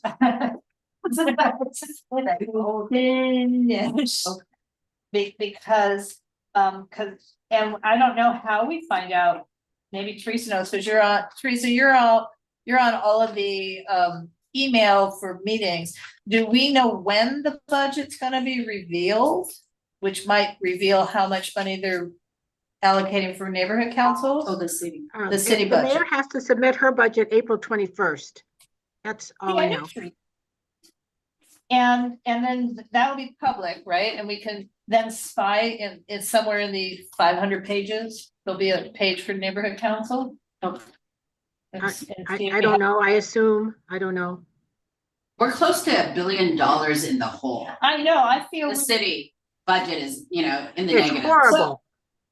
Because, and I don't know how we find out, maybe Teresa knows, because Teresa, you're on all of the email for meetings. Do we know when the budget's gonna be revealed? Which might reveal how much money they're allocating for neighborhood councils. Oh, the city. The city The mayor budget. has to submit her budget April 21st. That's all I know. And then that'll be public, right? And we can then spy in somewhere in the 500 pages, there'll be a page for neighborhood council. I don't know. I assume. I don't know. We're close to $1 billion in the hole. I know, I feel. The city budget is, in the It's negative. horrible.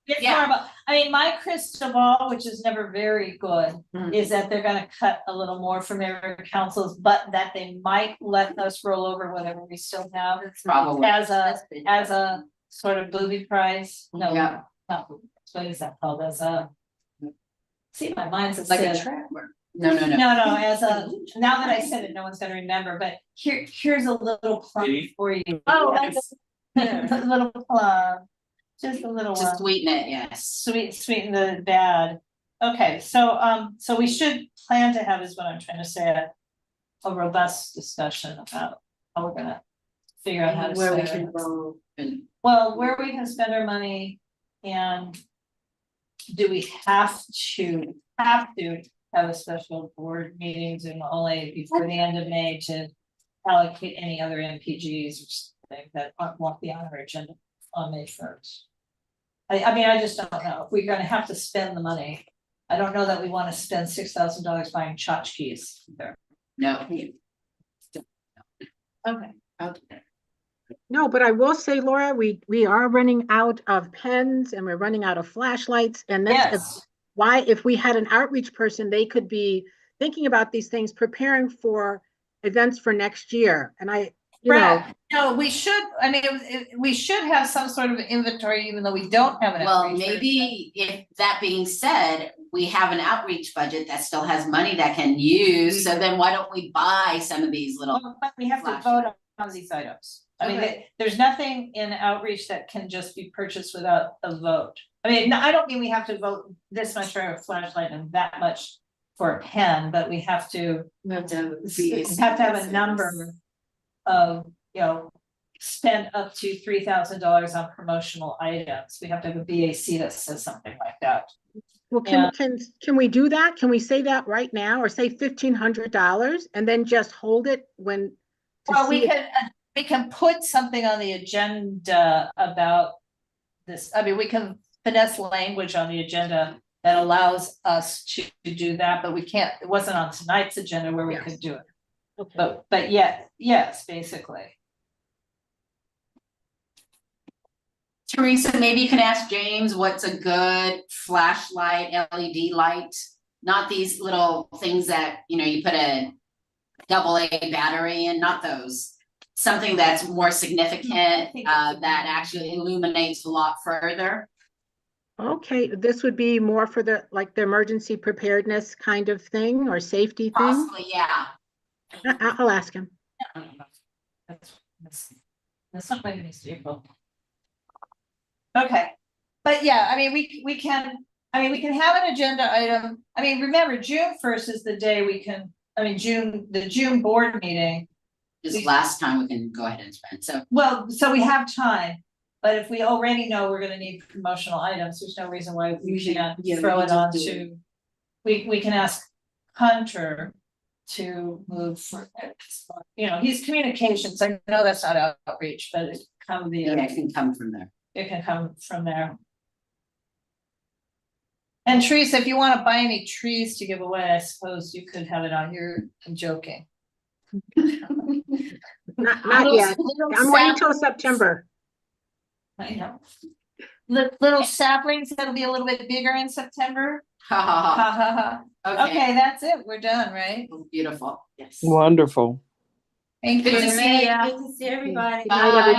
It's Yeah. horrible. I mean, my crystal ball, which is never very good, is that they're gonna cut a little more from their councils, but that they might let us roll over whatever we still have. Probably. As a sort of booby prize. No, Yeah. not booby prize. What is that called? As a. See, my mind's Like a sieve. trap. No. No, as a, now that I said it, no one's gonna remember, but here's a little plug for you. Oh, A little plug, just a little To one. sweeten it, yes. Sweeten the bad. Okay, so we should plan to have, is what I'm trying to say, a robust discussion about how we're gonna figure out how to Where we spend can it. go. Well, where we can spend our money, and do we have to have a special board meetings and only before the end of May to allocate any other MPGs or something that won't be on our agenda on May 1st. I mean, I just don't know if we're gonna have to spend the money. I don't know that we want to spend $6,000 buying tchotchkes there. No. Okay. No, but I will say, Laura, we are running out of pens and we're running out of flashlights. And that's Yes. why, if we had an outreach person, they could be thinking about these things, preparing for events for next year. And No, we should, I mean, we should have some sort of inventory, even though we don't have an. Well, outreach person. maybe if that being said, we have an outreach budget that still has money that can use, so then why don't we buy some of these little? Well, but we have to Flash. vote on these items. I mean, there's nothing in outreach that can just be purchased without a vote. I mean, I don't mean we have to vote this much for a flashlight and that much for a pen, but we have to. We have to have a number of, spend up to $3,000 on promotional items. We have to have a BAC that says something like that. well, can we do that? Can we say that right now, or say $1,500 and then just hold it when? Well, we can put something on the agenda about this. I mean, we can finesse language on the agenda that allows us to do that, but we can't, it wasn't on tonight's agenda where we could do it. Okay. But yeah, yes, basically. Teresa, maybe you can ask James what's a good flashlight, LED light, not these little things that, you put a AA battery in, not those. Something that's more significant, that actually illuminates a lot further. Okay, this would be more for the emergency preparedness kind of thing, or safety thing? Possibly, yeah. I'll ask him. That's not like it's April. Okay, but yeah, I mean, we can have an agenda item. I mean, remember, June 1st is the day the June board meeting. Just last time we can go ahead and spend, So we have time, but if we already know we're gonna need promotional items, there's no reason why we can't throw it on to. We can ask Hunter to move for, he's communications. I know that's not outreach, but it it can come from there. It can come from there. And Teresa, if you want to buy any trees to give away, I suppose you could have it on here. I'm joking. Not yet. I'm waiting till September. I know. Little saplings that'll be a little bit bigger in September. Ha ha Ha ha ha. Okay, that's it. We're done, right? Beautiful, yes. Wonderful. Thank you. Good to see ya. Good to see everybody. Good night, everybody.